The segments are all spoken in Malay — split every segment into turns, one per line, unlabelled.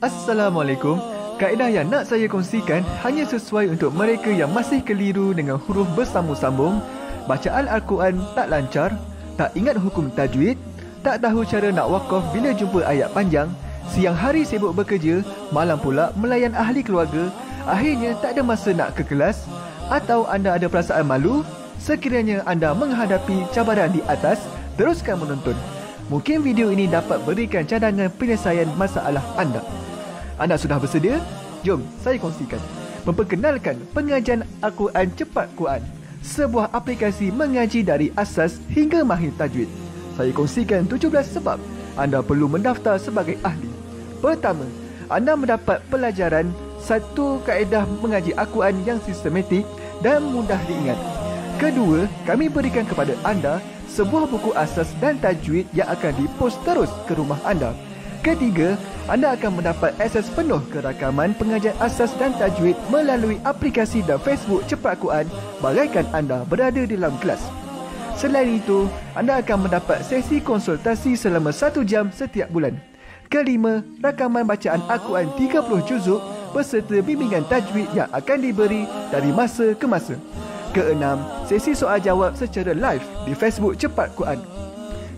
Assalamualaikum. Kaedah yang nak saya kongsikan hanya sesuai untuk mereka yang masih keliru dengan huruf bersambung-sambung, bacaan Al-Quran tak lancar, tak ingat hukum tajwid, tak tahu cara nak wakaf bila jumpa ayat panjang, siang hari sibuk bekerja, malam pula melayan ahli keluarga, akhirnya tak ada masa nak ke kelas, atau anda ada perasaan malu. Sekiranya anda menghadapi cabaran di atas, teruskan menonton. Mungkin video ini dapat berikan cadangan penyelesaian masalah anda. Anda sudah bersedia? Jom saya kongsikan. Memperkenalkan pengajian Al-Quran Cepat Quran, sebuah aplikasi mengaji dari asas hingga mahir tajwid. Saya kongsikan 17 sebab anda perlu mendaftar sebagai ahli. Pertama, anda mendapat pelajaran satu kaedah mengaji Al-Quran yang sistematik dan mudah diingat. Kedua, kami berikan kepada anda sebuah buku asas dan tajwid yang akan dipost terus ke rumah anda. Ketiga, anda akan mendapat akses penuh ke rakaman pengajian asas dan tajwid melalui aplikasi dan Facebook Cepat Quran bagaikan anda berada di dalam kelas. Selain itu, anda akan mendapat sesi konsultasi selama 1 jam setiap bulan. Kelima, rakaman bacaan Al-Quran 30 juzuk beserta bimbingan tajwid yang akan diberi dari masa ke masa. Keenam, sesi soal jawab secara live di Facebook Cepat Quran.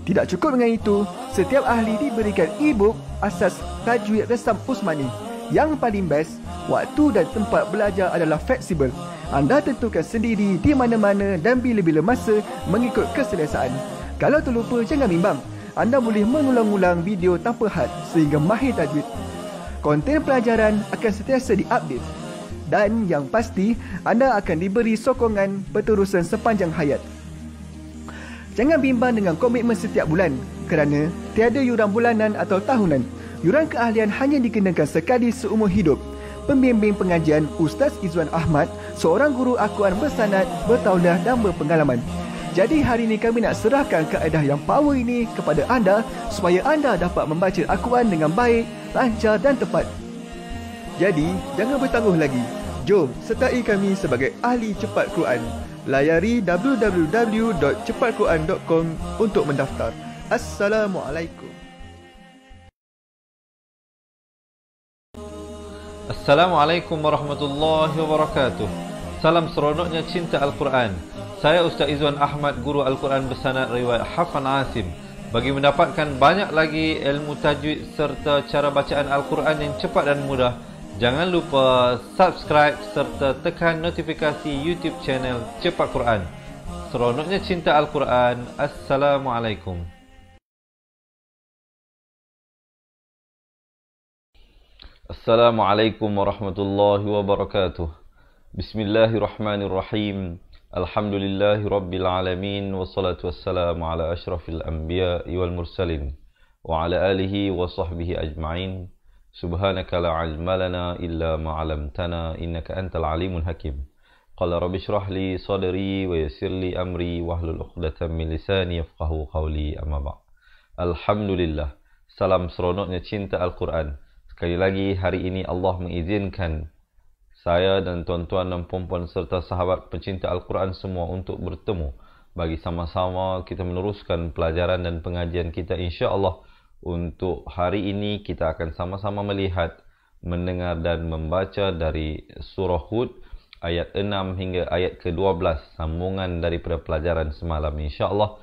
Tidak cukup dengan itu, setiap ahli diberikan e-book asas tajwid resam Usmani. Yang paling best, waktu dan tempat belajar adalah fleksibel. Anda tentukan sendiri di mana-mana dan bila-bila masa mengikut keselesaan. Kalau terlupa, jangan bimbang. Anda boleh mengulang-ulang video tanpa had sehingga mahir tajwid. Konten pelajaran akan sentiasa diupdate. Dan yang pasti, anda akan diberi sokongan berterusan sepanjang hayat. Jangan bimbang dengan komitmen setiap bulan kerana tiada yuran bulanan atau tahunan. Yuran keahlian hanya dikenakan sekali seumur hidup. Pembimbing pengajian Ustaz Izwan Ahmad, seorang guru Al-Quran bersanad, bertauliah dan berpengalaman. Jadi hari ini kami nak serahkan kaedah yang power ini kepada anda supaya anda dapat membaca Al-Quran dengan baik, lancar dan tepat. Jadi, jangan bertangguh lagi. Jom sertai kami sebagai ahli cepat Quran. Layari www.cepatquran.com untuk mendaftar. Assalamualaikum.
Assalamualaikum warahmatullahi wabarakatuh. Salam seronoknya cinta Al-Quran. Saya Ustaz Izwan Ahmad, guru Al-Quran bersanad riwayat Hafan Asim. Bagi mendapatkan banyak lagi ilmu tajwid serta cara bacaan Al-Quran yang cepat dan mudah, jangan lupa subscribe serta tekan notifikasi YouTube channel Cepat Quran. Seronoknya cinta Al-Quran. Assalamualaikum. Assalamualaikum warahmatullahi wabarakatuh. Bismillahirrahmanirrahim. Alhamdulillahi rabbil alamin. Wassalatu wassalamu ala ashrafil anbiya wal mursalin wa ala alihi wa sahbihi ajma'in. Subhanaka la ilma lana illa ma 'allamtana innaka antal alimul hakim. Qala rabbi shrah li sadri wa yassir li amri wahlul 'uqdatam min lisani yafqahu qawli, amma ba'd. Alhamdulillah. Salam seronoknya cinta Al-Quran. Sekali lagi hari ini Allah mengizinkan saya dan tuan-tuan dan puan-puan serta sahabat pencinta Al-Quran semua untuk bertemu bagi sama-sama kita meneruskan pelajaran dan pengajian kita insya-Allah. Untuk hari ini kita akan sama-sama melihat, mendengar dan membaca dari surah Hud ayat 6 hingga ayat ke-12, sambungan daripada pelajaran semalam insya-Allah.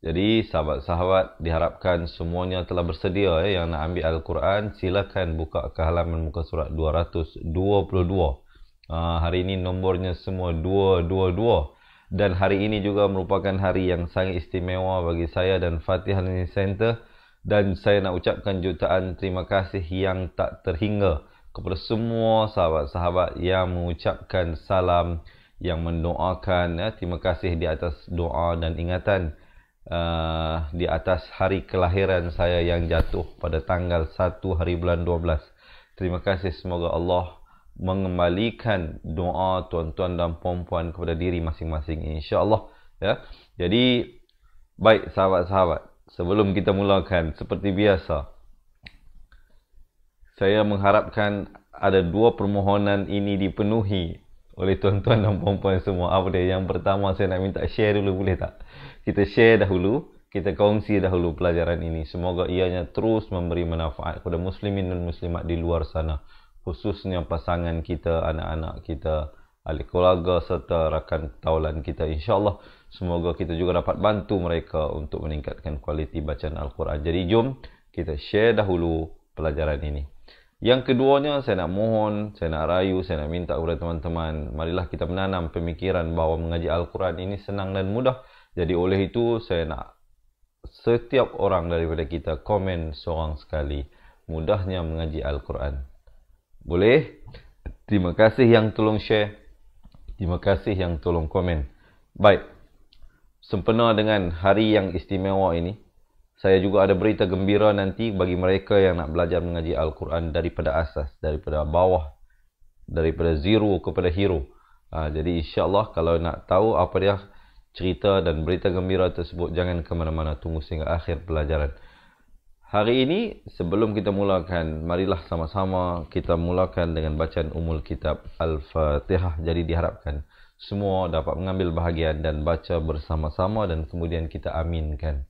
Jadi sahabat-sahabat diharapkan semuanya telah bersedia yang nak ambil Al-Quran, silakan buka ke halaman muka surat 222. Hari ini nombornya semua 222 dan hari ini juga merupakan hari yang sangat istimewa bagi saya dan Fatihah Learning Center. Dan saya nak ucapkan jutaan terima kasih yang tak terhingga kepada semua sahabat-sahabat yang mengucapkan salam, yang mendoakan. Terima kasih di atas doa dan ingatan di atas hari kelahiran saya yang jatuh pada tanggal 1 hari bulan 12. Terima kasih, semoga Allah mengembalikan doa tuan-tuan dan puan-puan kepada diri masing-masing insya-Allah ya. Jadi baik sahabat-sahabat, sebelum kita mulakan, seperti biasa, saya mengharapkan ada 2 permohonan ini dipenuhi oleh tuan-tuan dan puan-puan semua. Apa dia? Yang pertama, saya nak minta share dulu, boleh tak? Kita share dahulu. kita kongsi dahulu pelajaran ini. Semoga ianya terus memberi manfaat kepada muslimin dan muslimat di luar sana, khususnya pasangan kita, anak-anak kita, ahli keluarga serta rakan taulan kita. InsyaAllah semoga kita juga dapat bantu mereka untuk meningkatkan kualiti bacaan Al-Quran. Jadi jom kita share dahulu pelajaran ini. Yang keduanya, saya nak mohon, saya nak rayu, saya nak minta kepada teman-teman, marilah kita menanam pemikiran bahawa mengaji Al-Quran ini senang dan mudah. Jadi oleh itu saya nak setiap orang daripada kita komen seorang sekali mudahnya mengaji Al-Quran. Boleh? Terima kasih yang tolong share. Terima kasih yang tolong komen. Baik, sempena dengan hari yang istimewa ini, saya juga ada berita gembira nanti bagi mereka yang nak belajar mengaji Al-Quran daripada asas, daripada bawah, daripada zero kepada hero. Jadi insyaAllah kalau nak tahu apa dia cerita dan berita gembira tersebut, jangan ke mana-mana, tunggu sehingga akhir pelajaran. Hari ini, sebelum kita mulakan, marilah sama-sama kita mulakan dengan bacaan umul kitab Al-Fatihah. Jadi diharapkan semua dapat mengambil bahagian dan baca bersama-sama dan kemudian kita aminkan.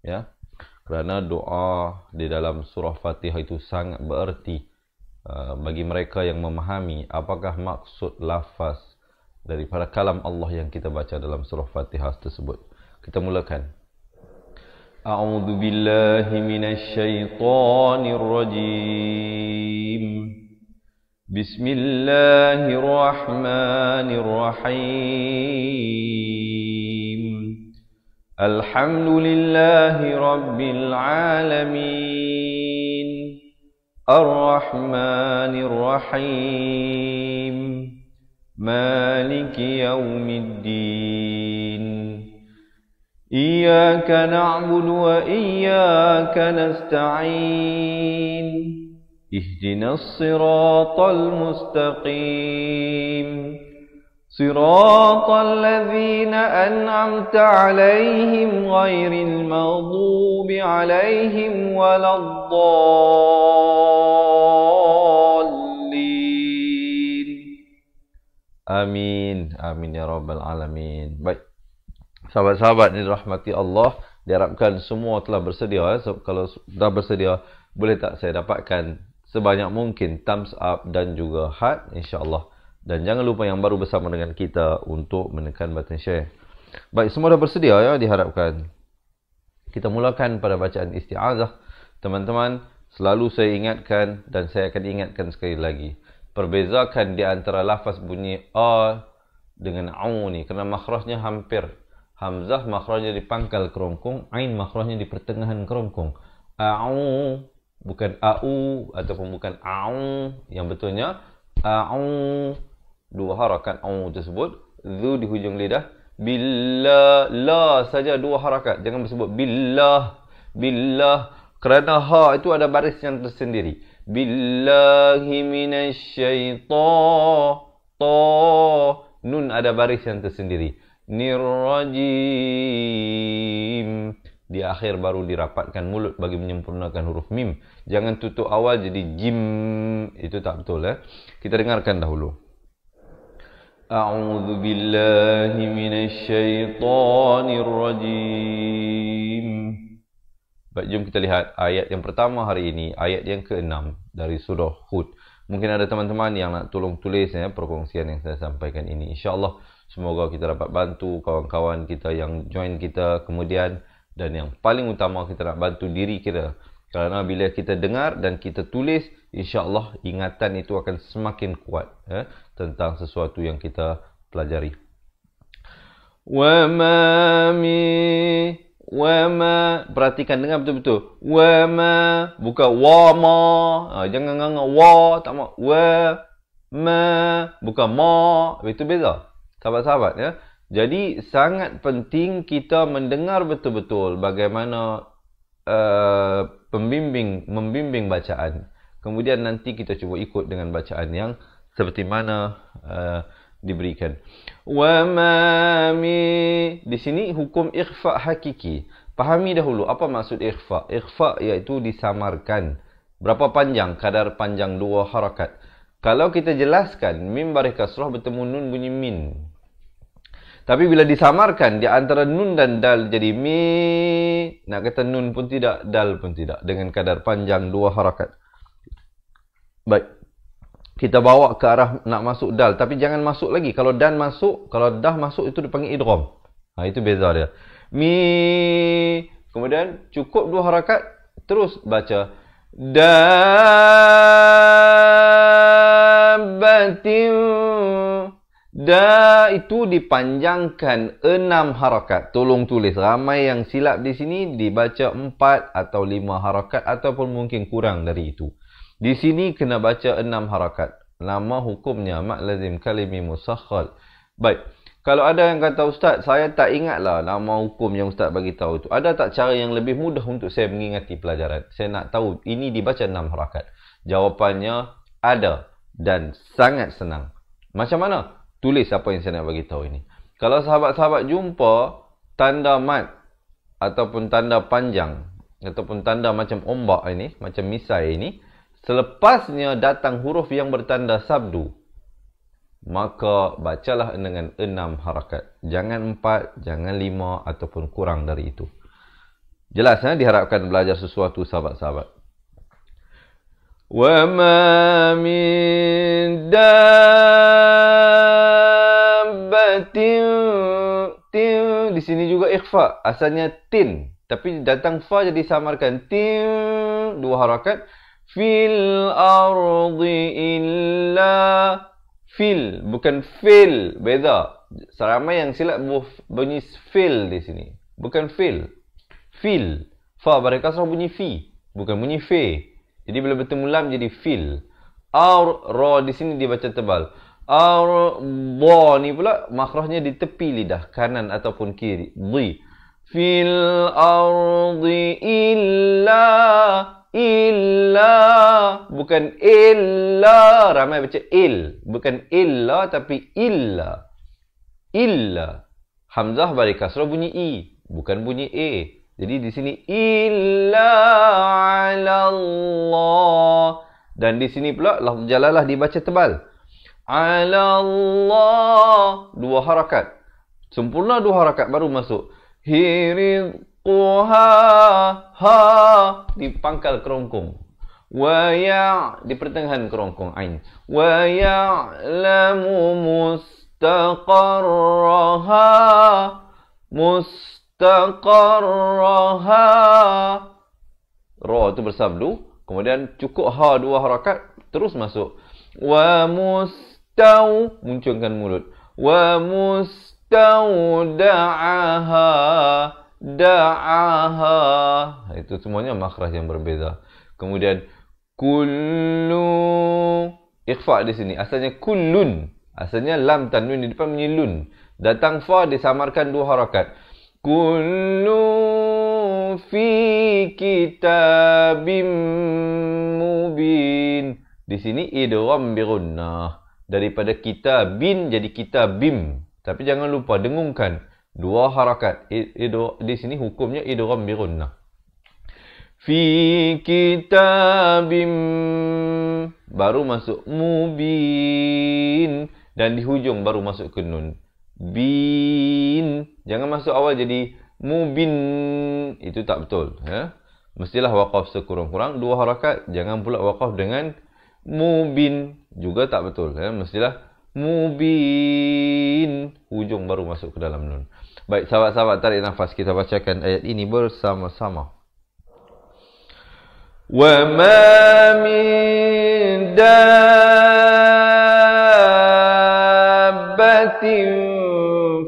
Ya, kerana doa di dalam surah Fatihah itu sangat bererti bagi mereka yang memahami apakah maksud lafaz daripada kalam Allah yang kita baca dalam surah Fatihah tersebut. Kita mulakan. أعوذ بالله من الشيطان الرجيم بسم الله الرحمن الرحيم الحمد لله رب العالمين الرحمن الرحيم مالك يوم الدين إياك نعبد وإياك نستعين اهدنا الصراط المستقيم صراط الذين أنعمت عليهم غير المغضوب عليهم ولا الضالين آمين آمين يا رب العالمين. Baik, sahabat-sahabat yang dirahmati Allah, diharapkan semua telah bersedia. So, kalau sudah bersedia, boleh tak saya dapatkan sebanyak mungkin thumbs up dan juga heart, insyaAllah. Dan jangan lupa yang baru bersama dengan kita untuk menekan button share. Baik, semua dah bersedia ya, diharapkan. Kita mulakan pada bacaan isti'azah. Teman-teman, selalu saya ingatkan dan saya akan ingatkan sekali lagi. Perbezakan di antara lafaz bunyi A dengan Au ni, kerana makhrajnya hampir. Hamzah makhrajnya di pangkal kerongkong, Ain makhrajnya di pertengahan kerongkong. A'u, bukan A'u ataupun bukan A'u. Yang betulnya A'u, dua harakat A'u tersebut. Zu di hujung lidah. Billah, la saja dua harakat. Jangan bersebut billah, billah. Kerana ha itu ada baris yang tersendiri. Billahi minasyaitan. Ta, nun ada baris yang tersendiri. Nirrajim. Di akhir baru dirapatkan mulut bagi menyempurnakan huruf mim. Jangan tutup awal jadi jim. Itu tak betul ya. Kita dengarkan dahulu. A'udzu billahi minasyaitonir rajim. Baik, jom kita lihat ayat yang pertama hari ini, ayat yang ke-6 dari surah Hud. Mungkin ada teman-teman yang nak tolong tulis ya perkongsian yang saya sampaikan ini. InsyaAllah semoga kita dapat bantu kawan-kawan kita yang join kita kemudian. Dan yang paling utama kita nak bantu diri kita. Kerana bila kita dengar dan kita tulis, insyaAllah ingatan itu akan semakin kuat ya, tentang sesuatu yang kita pelajari. Perhatikan dengar betul-betul. Bukan wama. Jangan nganga wa, tak mau. Bukan ma. Itu beza. Sahabat-sahabat ya. Jadi sangat penting kita mendengar betul-betul bagaimana membimbing bacaan. Kemudian nanti kita cuba ikut dengan bacaan yang seperti mana diberikan. Di sini hukum ikhfa hakiki. Pahami dahulu apa maksud ikhfa. Ikhfa iaitu disamarkan. Berapa panjang? Kadar panjang dua harakat. Kalau kita jelaskan mim baris kasrah bertemu nun bunyi min. Tapi bila disamarkan di antara nun dan dal jadi mi, nak kata nun pun tidak, dal pun tidak, dengan kadar panjang 2 harakat. Baik. Kita bawa ke arah nak masuk dal, tapi jangan masuk lagi. Kalau dan masuk, kalau dah masuk itu dipanggil idgham. Itu beza dia. Mi, kemudian cukup 2 harakat, terus baca dabbatin. Da itu dipanjangkan 6 harakat. Tolong tulis. Ramai yang silap di sini dibaca 4 atau 5 harakat ataupun mungkin kurang dari itu. Di sini kena baca 6 harakat. Nama hukumnya mak lazim kalimi musakhkhal. Baik. Kalau ada yang kata, Ustaz, saya tak ingatlah nama hukum yang Ustaz bagi tahu itu. Ada tak cara yang lebih mudah untuk saya mengingati pelajaran? Saya nak tahu ini dibaca 6 harakat. Jawapannya ada dan sangat senang. Macam mana? Tulis apa yang saya nak bagi tahu ini. Kalau sahabat-sahabat jumpa tanda mat ataupun tanda panjang ataupun tanda macam ombak ini, macam misai ini, selepasnya datang huruf yang bertanda sabdu, maka bacalah dengan 6 harakat. Jangan 4, jangan 5 ataupun kurang dari itu. Jelas, diharapkan belajar sesuatu sahabat-sahabat. Wa ma min dabbatin. Tin di sini juga ikhfa. Asalnya tin, tapi datang fa jadi samarkan. Tin 2 harakat. Fil ardi illa. Fil, bukan fil. Beza. Seramai yang silap bunyi fil di sini. Bukan fil. Fil. Fa pada kasrah bunyi fi, bukan bunyi fe. Jadi bila bertemu lam jadi fil. Ra di sini dibaca tebal. Ba ni pula makhrajnya di tepi lidah, kanan ataupun kiri. Di. Fil ardi illa. Illa, bukan illa. Ramai baca il, bukan illa tapi illa. Illa. Hamzah bari kasrah bunyi i, bukan bunyi e. Jadi di sini illa ala Allah. Dan di sini pula lafaz jalalah dibaca tebal. Ala Allah 2 harakat. Sempurna 2 harakat baru masuk. Hirizquha, ha di pangkal kerongkong. Wa ya di pertengahan kerongkong ain. Wa ya'lamu mustaqarraha. Mustaqarraha. Ra itu bersabdu. Kemudian cukup ha 2 harakat. Terus masuk. Wa mustau. Munculkan mulut. Wa mustaudaha. Da'aha. Itu semuanya makhraj yang berbeza. Kemudian kullu. Ikhfa di sini. Asalnya kullun. Asalnya lam tanwin di depan bunyi lun. Datang fa disamarkan 2 harakat. Kullu fi kitabim mubin. Di sini idgham bi gunnah. Daripada kitabin jadi kitabim. Tapi jangan lupa dengungkan 2 harakat. Di sini hukumnya idgham bi gunnah. Fi kitabim, baru masuk mubin, dan di hujung baru masuk ke nun. Bin, jangan masuk awal jadi mubin, itu tak betul. Mestilah waqaf sekurang-kurang 2 harakat. Jangan pula waqaf dengan mubin, juga tak betul. Mestilah mubin, hujung baru masuk ke dalam nun. Baik, sahabat-sahabat, tarik nafas. Kita bacakan ayat ini bersama-sama. Wa ma min dabbatin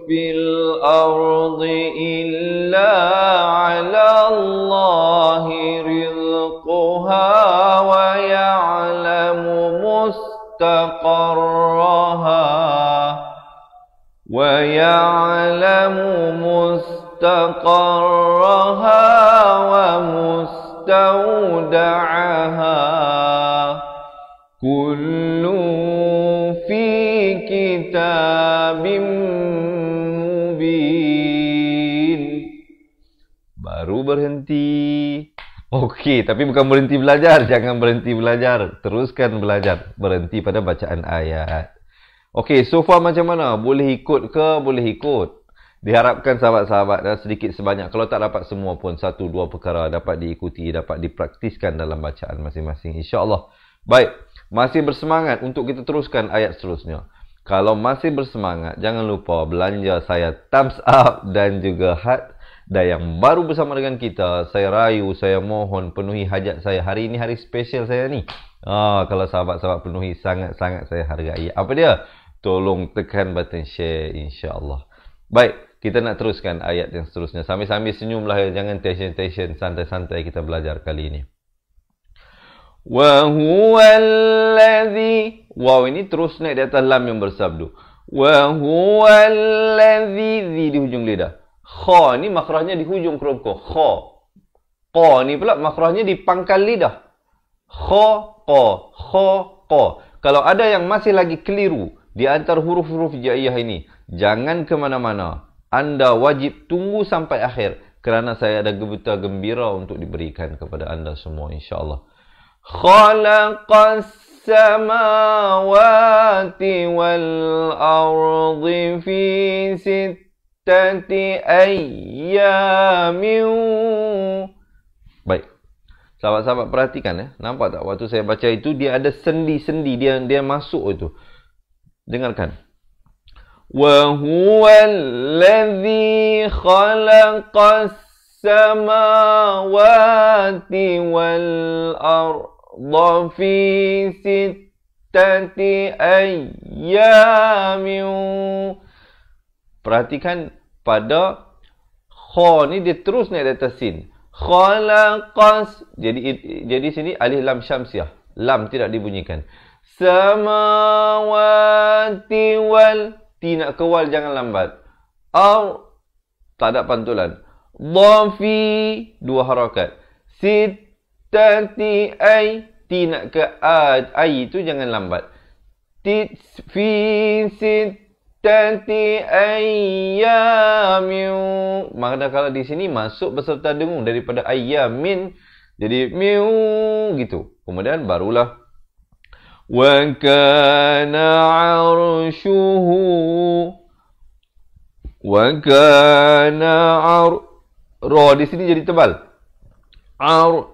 fil ardi illa 'ala Allahi rizquha wa ya'lamu mustaqarraha wa ya'lamu mustaqarraha wa mustawda'aha kullu fi kitabim mubin. Baru berhenti. Okey, tapi bukan berhenti belajar. Jangan berhenti belajar. Teruskan belajar. Berhenti pada bacaan ayat. Okey, so far macam mana? Boleh ikut ke? Boleh ikut. Diharapkan sahabat-sahabat dan sedikit sebanyak, kalau tak dapat semua pun, 1-2 perkara dapat diikuti, dapat dipraktiskan dalam bacaan masing-masing, insya-Allah. Baik, masih bersemangat untuk kita teruskan ayat seterusnya. Kalau masih bersemangat, jangan lupa belanja saya thumbs up dan juga heart. Dan yang baru bersama dengan kita, saya rayu, saya mohon penuhi hajat saya. Hari ini hari spesial saya ni. Kalau sahabat-sahabat penuhi, sangat-sangat saya hargai. Apa dia? Tolong tekan button share, insya-Allah. Baik, kita nak teruskan ayat yang seterusnya. Sambil-sambil senyumlah, jangan tension-tension, santai-santai kita belajar kali ini. Wa huwallazi, wow, ini terus naik di atas lam yang bersabdu. Wa huwallazi, di hujung lidah. Kha ni makhrajnya di hujung kerongkong. Kha. Qa ni pula makhrajnya di pangkal lidah. Kha, qa, kha, qa. Kalau ada yang masih lagi keliru di antara huruf-huruf hijaiyah ini, jangan ke mana-mana. Anda wajib tunggu sampai akhir, kerana saya ada berita gembira untuk diberikan kepada anda semua, insya-Allah. Khalaqas samawati wal ardi fi sittati ayyamin. Baik. Sahabat-sahabat perhatikan ya. Nampak tak waktu saya baca itu dia ada sendi-sendi, dia masuk itu. Dengarkan. Wa huwallazi khalaqas samawati wal arda fi sittati ayyamin. Perhatikan pada kha ni dia terus naik di atas sin. Khalaqas, jadi sini alif lam syamsiah. Lam tidak dibunyikan. Samawati wal, tidak kewal, jangan lambat. Tak ada pantulan. Dhafi, 2 harakat. Sittati ay, tidak ke ay itu jangan lambat. Fi sittati ayyamin. Manakala di sini masuk beserta dengung daripada ayyamin, jadi miu gitu. Kemudian barulah wa kana 'arshuhu, wa kana ra di sini jadi tebal.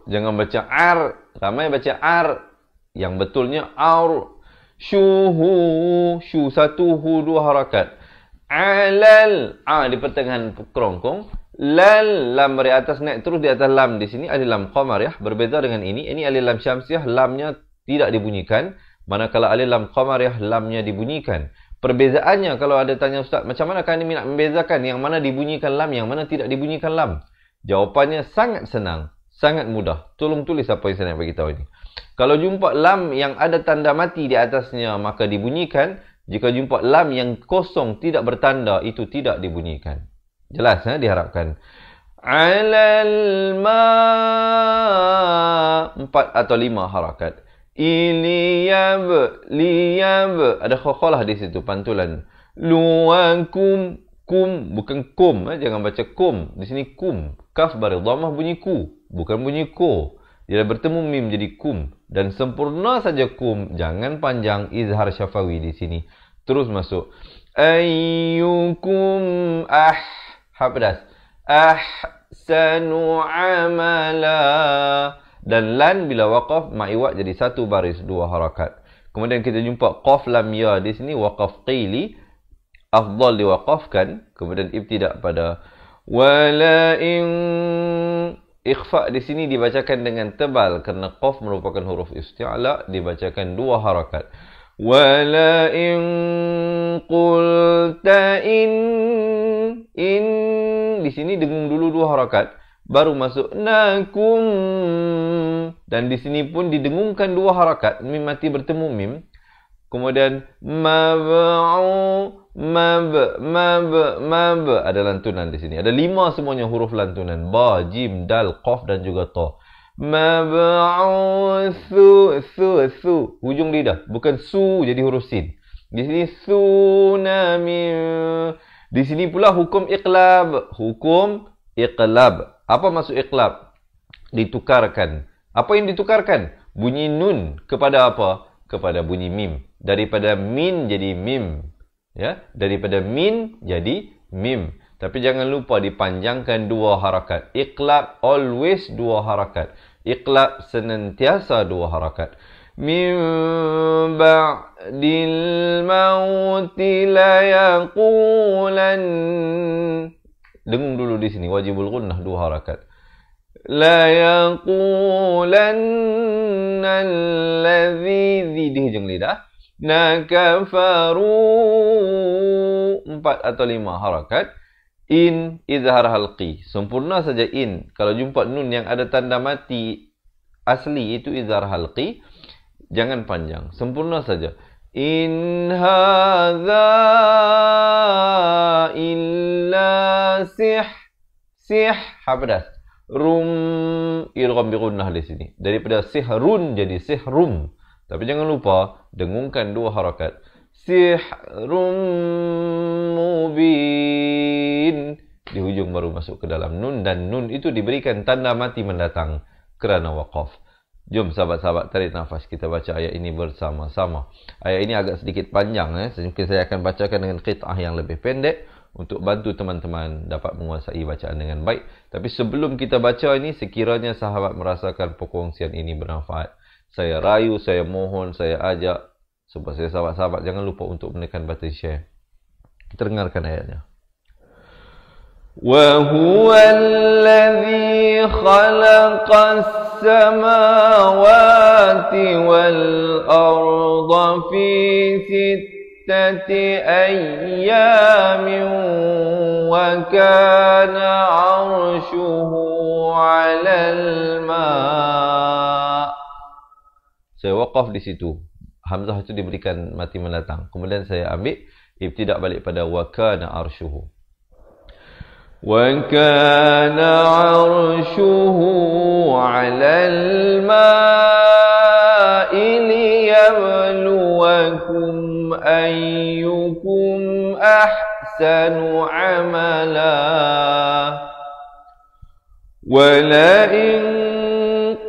Jangan baca ar, ramai baca ar. Yang betulnya syuhu, syu 1 hu 2 harakat. Alal, di pertengahan kerongkong. Lal, lam dari atas naik terus di atas lam di sini alif lam qamariyah. Berbeza dengan ini alif lam syamsiah, lamnya tidak dibunyikan. Manakala alif lam qamariyah, lamnya dibunyikan. Perbezaannya kalau ada tanya ustaz, macam mana kami nak membezakan yang mana dibunyikan lam, yang mana tidak dibunyikan lam? Jawapannya sangat senang, sangat mudah. Tolong tulis apa yang saya nak bagi tahu ini. Kalau jumpa lam yang ada tanda mati di atasnya, maka dibunyikan. Jika jumpa lam yang kosong tidak bertanda, itu tidak dibunyikan. Jelas, diharapkan. Alal ma, 4 atau 5 harakat. Iliyab, liyab, ada khokholah di situ, pantulan. Luwakum, kum, bukan kum, jangan baca kum. Di sini kum. Kaf baris dhammah bunyi ku, bukan bunyi ko. Dia bertemu mim jadi kum. Dan sempurna saja kum, jangan panjang, izhar syafawi di sini. Terus masuk. Ayyukum pedas. Ahsanu amala. Dan lan bila waqaf ma'iwat jadi 1 baris 2 harakat. Kemudian kita jumpa qaf lam ya di sini waqaf qili. Afdal diwaqafkan. Kemudian ibtidak pada wala in. Ikhfa di sini dibacakan dengan tebal kerana qaf merupakan huruf isti'la, dibacakan 2 harakat. Wala in qulta in di sini dengung dulu 2 harakat, baru masuk nakum. Dan di sini pun didengungkan 2 harakat, mim mati bertemu mim. Kemudian mab'u, mab ada lantunan di sini. Ada 5 semuanya huruf lantunan. Ba, jim, dal, qaf dan juga ta. Mab'u, su. Hujung lidah, bukan su jadi huruf sin. Di sini tsunami. Di sini pula hukum iqlab. Hukum iqlab. Apa maksud iqlab? Ditukarkan. Apa yang ditukarkan? Bunyi nun kepada apa? kepada bunyi mim. Daripada min jadi mim. Ya, daripada min jadi mim. Tapi jangan lupa dipanjangkan 2 harakat. Iqlab always 2 harakat. Iqlab senantiasa 2 harakat. Min ba'dil mauti la yaqulan. Dengung dulu di sini wajibul gunnah 2 harakat. La yaqulanna alladhi di hujung lidah. Nakafaru 4 atau 5 harakat. In izhar halqi. Sempurna saja in. Kalau jumpa nun yang ada tanda mati asli itu izhar halqi. Jangan panjang. Sempurna saja. In hadza illa sih hapedas. Rum idgham bi gunnah di sini. Daripada sihrun jadi sihrum. Tapi jangan lupa dengungkan 2 harakat. Sihrum mubin. Di hujung baru masuk ke dalam nun. Dan nun itu diberikan tanda mati mendatang kerana waqaf. Jom sahabat-sahabat tarik nafas. Kita baca ayat ini bersama-sama. Ayat ini agak sedikit panjang. Mungkin saya akan bacakan dengan qit'ah yang lebih pendek. Untuk bantu teman-teman dapat menguasai bacaan dengan baik. Tapi sebelum kita baca ini, sekiranya sahabat merasakan perkongsian ini bermanfaat. Saya rayu, saya mohon, saya ajak. Sebab saya sahabat-sahabat, jangan lupa untuk menekan button share. Kita dengarkan ayatnya. وَهُوَ الَّذِي خَلَقَ السَّمَاوَاتِ وَالْأَرْضَ فِي سِتَّةِ أَيَّامٍ وَكَانَ عَرْشُهُ عَلَى الْمَاءِ. Saya waqaf di situ. Hamzah itu diberikan mati mendatang. Kemudian saya ambil ibtidak balik pada wa kana arshuhu. Wa kana arshuhu 'alal ma'i liyabluwakum ayyukum ahsanu 'amala. Wa la in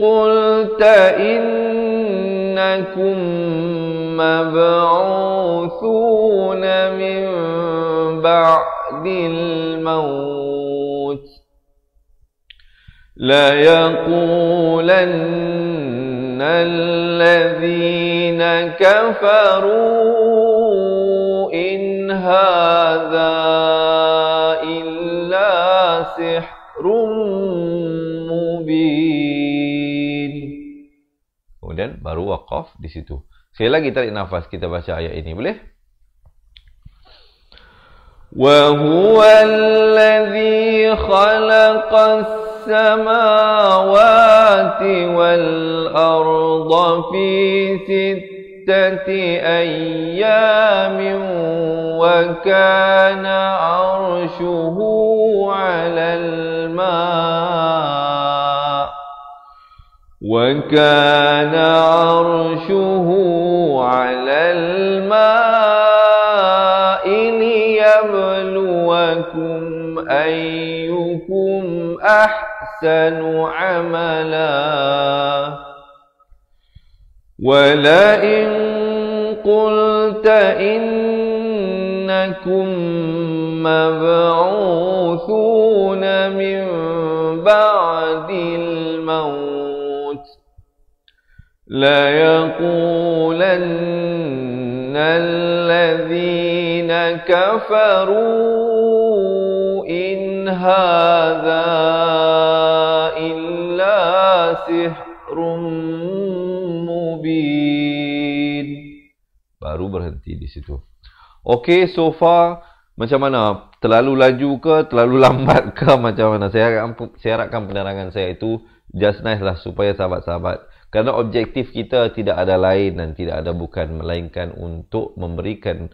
qulta innakum mab'uthuna min ba'dil maut la yaqulanna alladhina kafaru in hadha illa sihrun mubin. Kemudian baru waqaf di situ. Sekali lagi tarik nafas, kita baca ayat ini, boleh? وَهُوَ الَّذِي خَلَقَ السَّمَاوَاتِ وَالْأَرْضَ فِي سِتَّةِ أَيَّامٍ وَكَانَ عَرْشُهُ عَلَى الْمَاءِ وَكَانَ عَرْشُهُ عَلَى الْمَاءِ لِيَبْلُوَكُمْ أَيُّكُمْ أَحْسَنُ عَمَلًا وَلَئِن قُلْتَ إِنَّكُمْ مَبْعُوثُونَ مِنْ بَعْدِ الْمَوْتِ لَيَقُولَنَّ الَّذِينَ كَفَرُوا إِنْ هَذَا إِلَّا سِحْرٌ مُبِينٌ. Baru berhenti di situ. Okey, so far macam mana? Terlalu laju ke, terlalu lambat ke, macam mana? Saya harapkan penerangan saya itu just nice lah supaya sahabat-sahabat. Kerana objektif kita tidak ada lain dan tidak ada bukan melainkan untuk memberikan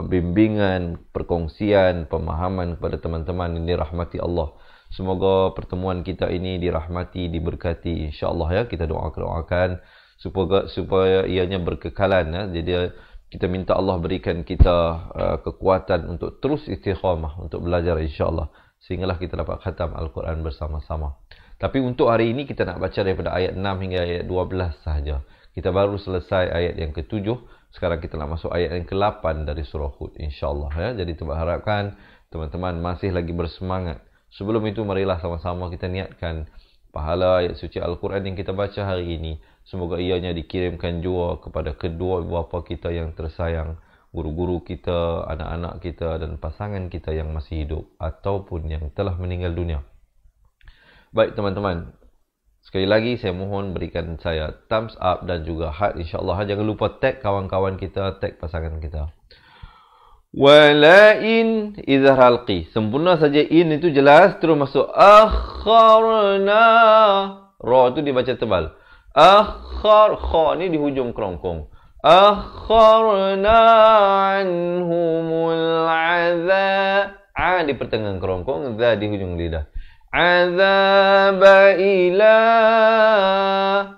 bimbingan, perkongsian, pemahaman kepada teman-teman yang dirahmati Allah. Semoga pertemuan kita ini dirahmati, diberkati insya-Allah ya. Kita doakan supaya ianya berkekalan ya. Jadi kita minta Allah berikan kita kekuatan untuk terus istiqamah untuk belajar insya-Allah sehinggalah kita dapat khatam Al-Quran bersama-sama. Tapi untuk hari ini kita nak baca daripada ayat 6 hingga ayat 12 sahaja. Kita baru selesai ayat yang ke-7. Sekarang kita nak masuk ayat yang ke-8 dari surah Hud, insyaAllah ya. Jadi kita harapkan teman-teman masih lagi bersemangat. Sebelum itu marilah sama-sama kita niatkan pahala ayat suci Al-Quran yang kita baca hari ini. Semoga ianya dikirimkan jua kepada kedua bapa kita yang tersayang, guru-guru kita, anak-anak kita dan pasangan kita yang masih hidup ataupun yang telah meninggal dunia. Baik teman-teman, sekali lagi saya mohon berikan saya thumbs up dan juga heart insyaAllah. Jangan lupa tag kawan-kawan kita, tag pasangan kita. Walain izhar halqi. Sempurna saja in itu jelas. Terus masuk akharna. Ra itu dibaca tebal. Kha ni di hujung kerongkong. Akharna anhumul azab. Di pertengahan kerongkong. Za di hujung lidah. Azaba ila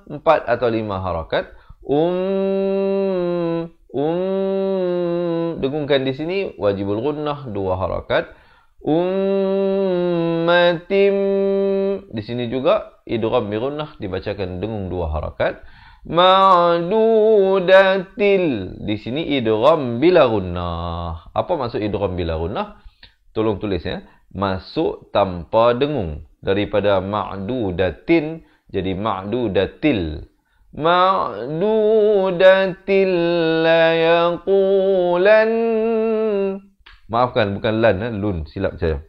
4 atau 5 harakat. Dengungkan di sini wajibul gunnah 2 harakat. Ummatim di sini juga idgham bi gunnah dibacakan dengung 2 harakat. Ma'dudatil di sini idgham bila gunnah. Apa maksud idgham bila gunnah? Tolong tulis ya. Masuk tanpa dengung. Daripada ma'dudatin jadi ma'dudatil. Ma'dudatil la yaqulan. Maafkan, bukan lan, lun, silap saya.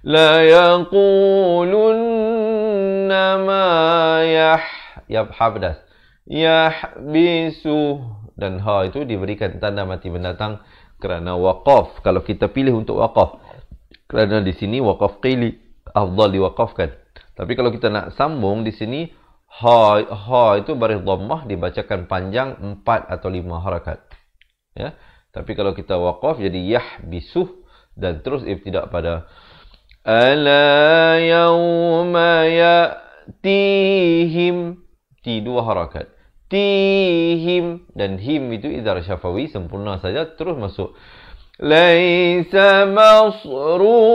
La yaqulunna ma yahhabdas. Yahbisu. Dan ha itu diberikan tanda mati mendatang kerana waqaf. Kalau kita pilih untuk waqaf. Kerana di sini waqaf qili afdal diwaqafkan. Tapi kalau kita nak sambung di sini ha itu baris dhammah dibacakan panjang 4 atau 5 harakat. Ya. Tapi kalau kita waqaf jadi yahbisuh dan terus ibtidak pada ala yauma ya'tihim ti 2 harakat. Tihim dan him itu idhar syafawi sempurna saja terus masuk. Laisa masrufan.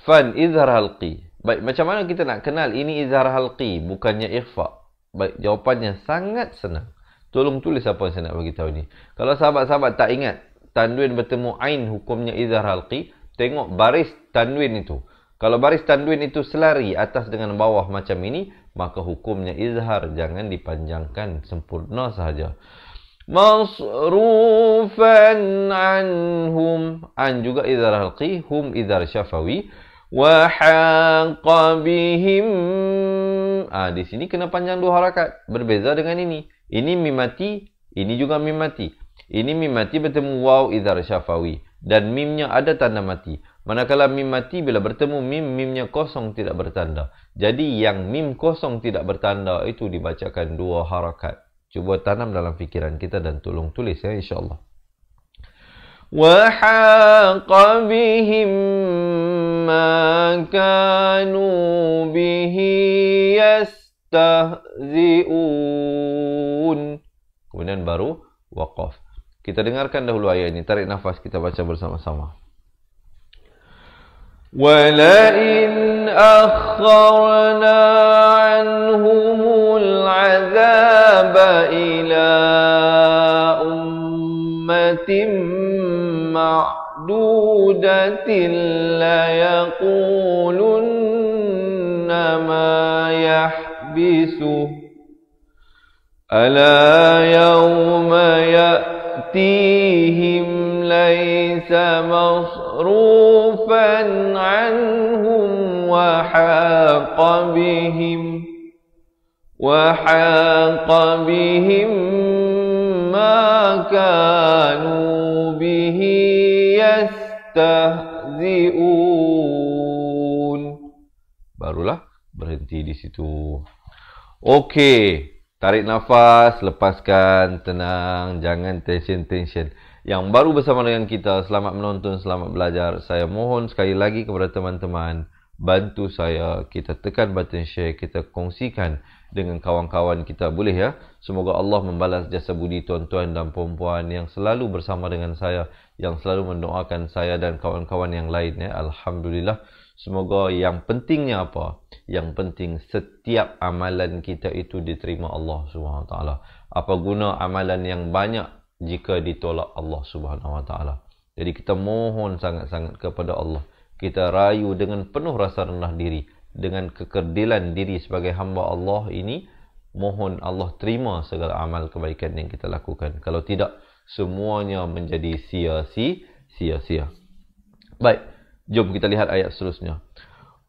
Fan izhar halqi. Baik, macam mana kita nak kenal ini izhar halqi bukannya ikhfa? Baik, jawapannya sangat senang. Tolong tulis apa yang saya nak bagi tahu ni. Kalau sahabat-sahabat tak ingat tanwin bertemu ain hukumnya izhar halqi, tengok baris tanwin itu. Kalau baris tanwin itu selari atas dengan bawah macam ini, maka hukumnya izhar, jangan dipanjangkan, sempurna sahaja. Masrufan anhum. An juga izhar halqi, hum izhar syafawi. Wa haqa bihim. Di sini kena panjang 2 harakat. Berbeza dengan ini. Ini mim mati, ini juga mim mati. Ini mim mati bertemu waw izhar syafawi. Dan mimnya ada tanda mati. Manakala mim mati bila bertemu mim, mimnya kosong tidak bertanda. Jadi yang mim kosong tidak bertanda itu dibacakan 2 harakat. Cuba tanam dalam fikiran kita dan tolong tulis ya insyaAllah. Wa haqa bihim ma kanu bihi yastahzi'un. Kemudian baru waqaf. Kita dengarkan dahulu ayat ini. Tarik nafas, kita baca bersama-sama. وَلَئِنْ أَخَّرْنَا عَنْهُمُ الْعَذَابَ إِلَىٰ أُمَّةٍ مَّعْدُودَةٍ لَيَقُولُنَّ مَا يَحْبِسُهُ أَلَا يَوْمَ يَأْتِيهِمْ لَيْسَ مَصْرُوفًا عَنْهُمْ وَحَاقَ بِهِمْ مَا كَانُوا بِهِ يَسْتَهْزِئُونَ. Barulah berhenti di situ. Okey. Tarik nafas, lepaskan, tenang, jangan tension. Yang baru bersama dengan kita, selamat menonton, selamat belajar. Saya mohon sekali lagi kepada teman-teman, bantu saya, kita tekan button share, kita kongsikan dengan kawan-kawan kita, boleh ya? Semoga Allah membalas jasa budi tuan-tuan dan puan-puan yang selalu bersama dengan saya, yang selalu mendoakan saya dan kawan-kawan yang lain ya. Alhamdulillah. Semoga yang pentingnya apa? Yang penting setiap amalan kita itu diterima Allah Subhanahu Wa Taala. Apa guna amalan yang banyak jika ditolak Allah Subhanahu Wa Taala? Jadi kita mohon sangat-sangat kepada Allah. Kita rayu dengan penuh rasa rendah diri, dengan kekerdilan diri sebagai hamba Allah ini, mohon Allah terima segala amal kebaikan yang kita lakukan. Kalau tidak, semuanya menjadi sia-sia. Baik, jom kita lihat ayat seterusnya.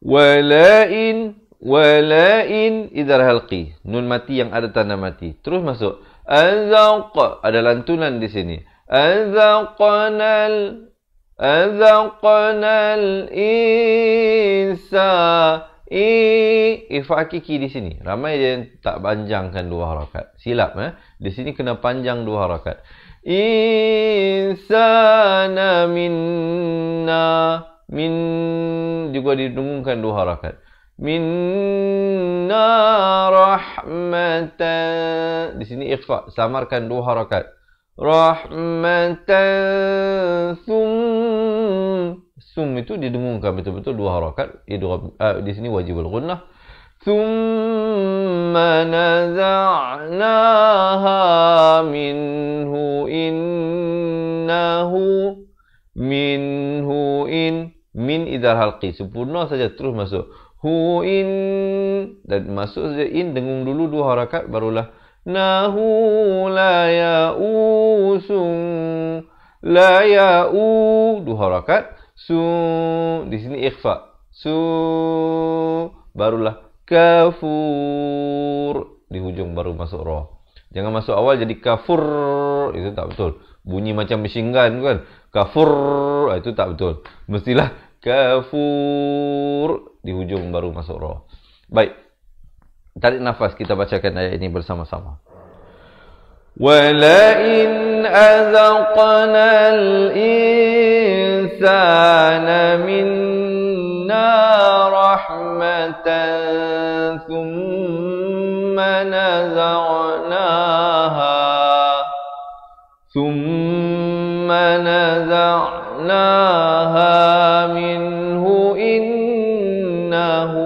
Wala'in idhar halqi. Nun mati yang ada tanda mati. Terus masuk. Azaq. Ada lantunan di sini. Azaqnal insa. Ifa hakiki di sini. Ramai dia yang tak panjangkan 2 harakat. Silap. Di sini kena panjang 2 harakat. Insana minna. Min juga didengungkan 2 harakat. Minna rahmatan. Di sini ikhfa. Samarkan 2 harakat. Rahmatan Sum itu didengungkan betul-betul 2 harakat. Di sini wajibul gunnah. Thumma naza'naha minhu innahu min idhar halqi. Sempurna saja terus masuk. Dan masuk saja in, dengung dulu 2 harakat barulah nahu la ya'u 2 harakat. Di sini ikhfa. Barulah kafur. Di hujung baru masuk ra. Jangan masuk awal jadi kafur. Itu tak betul. Bunyi macam machine gun kan. Kafur. Itu tak betul. Mestilah kafur. Di hujung baru masuk ra. Baik. Tarik nafas, kita bacakan ayat ini bersama-sama. Wala'in azaqnal insana minna rahmatan thumma naza'naha minhu innahu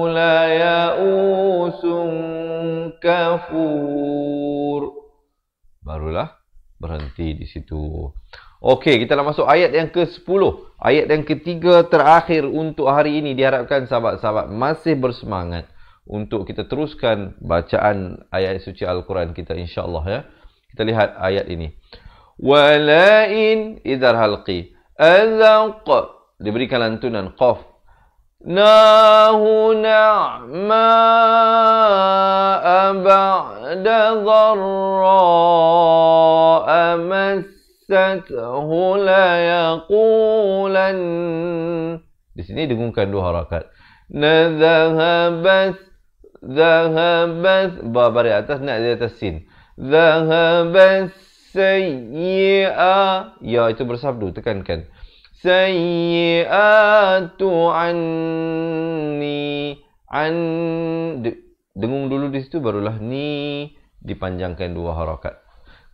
la ya'usun kafur. Barulah berhenti di situ. Okey, kita dah masuk ayat yang ke-10. Ayat yang ketiga terakhir untuk hari ini. Diharapkan sahabat-sahabat masih bersemangat untuk kita teruskan bacaan ayat suci Al-Quran kita, insya-Allah ya. Kita lihat ayat ini. Wala'in idhar halqi. Azaq. Diberikan lantunan qaf. Nahu na'ma'a ba'da dharra'a massathu la yaqulan. Di sini dengungkan 2 harakat. Nadhahabat. Ba baris atas, nak di atas sin. Dhahabat sayyi'a. Ya, itu bersabdu, tekankan. Sayyi'atu anni. Dengung dulu di situ, barulah ni dipanjangkan 2 harakat.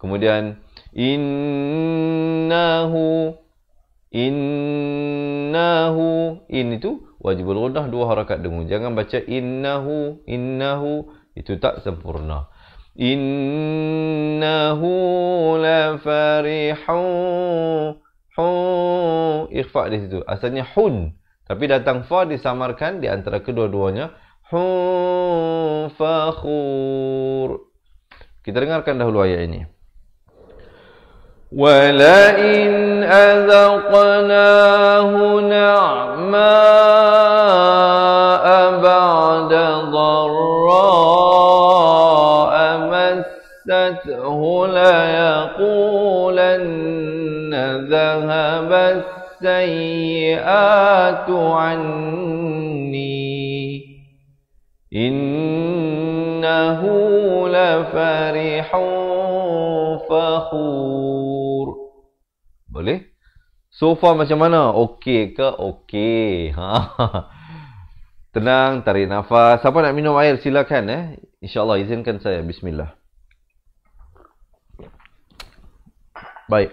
Kemudian innahu. In itu wajibul gunnah 2 harakat dengung. Jangan baca innahu. Itu tak sempurna. Innahu la farihun. Ikhfa di situ. Asalnya hun, tapi datang fa disamarkan di antara kedua-duanya. Hun fakhur. Kita dengarkan dahulu ayat ini. Wala'in azaqnahu na'ma'a ba'da dharra'a massathu la yaqulanna dhahabat sayyi'atu anni innahu la farihun fakhur. Boleh? So far macam mana? Okey ke? Okey. Tenang, tarik nafas. Siapa nak minum air silakan InsyaAllah izinkan saya. Bismillah. Baik.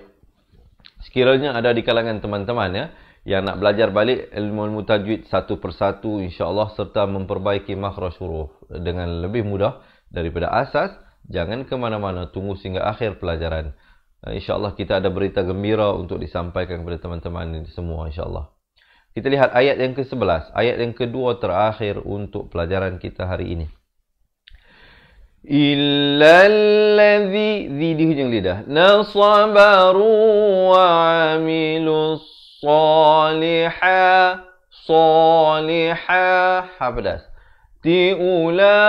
Sekiranya ada di kalangan teman-teman Yang nak belajar balik ilmu tajwid satu persatu insya-Allah serta memperbaiki makhraj huruf dengan lebih mudah daripada asas, jangan ke mana-mana, tunggu sehingga akhir pelajaran. InsyaAllah kita ada berita gembira untuk disampaikan kepada teman-teman ini semua insyaAllah. Kita lihat ayat yang ke-11, ayat yang kedua terakhir untuk pelajaran kita hari ini. Illallazi, di hujung lidah, nasabaru wa amilus salihah, ha pedas. Tiula,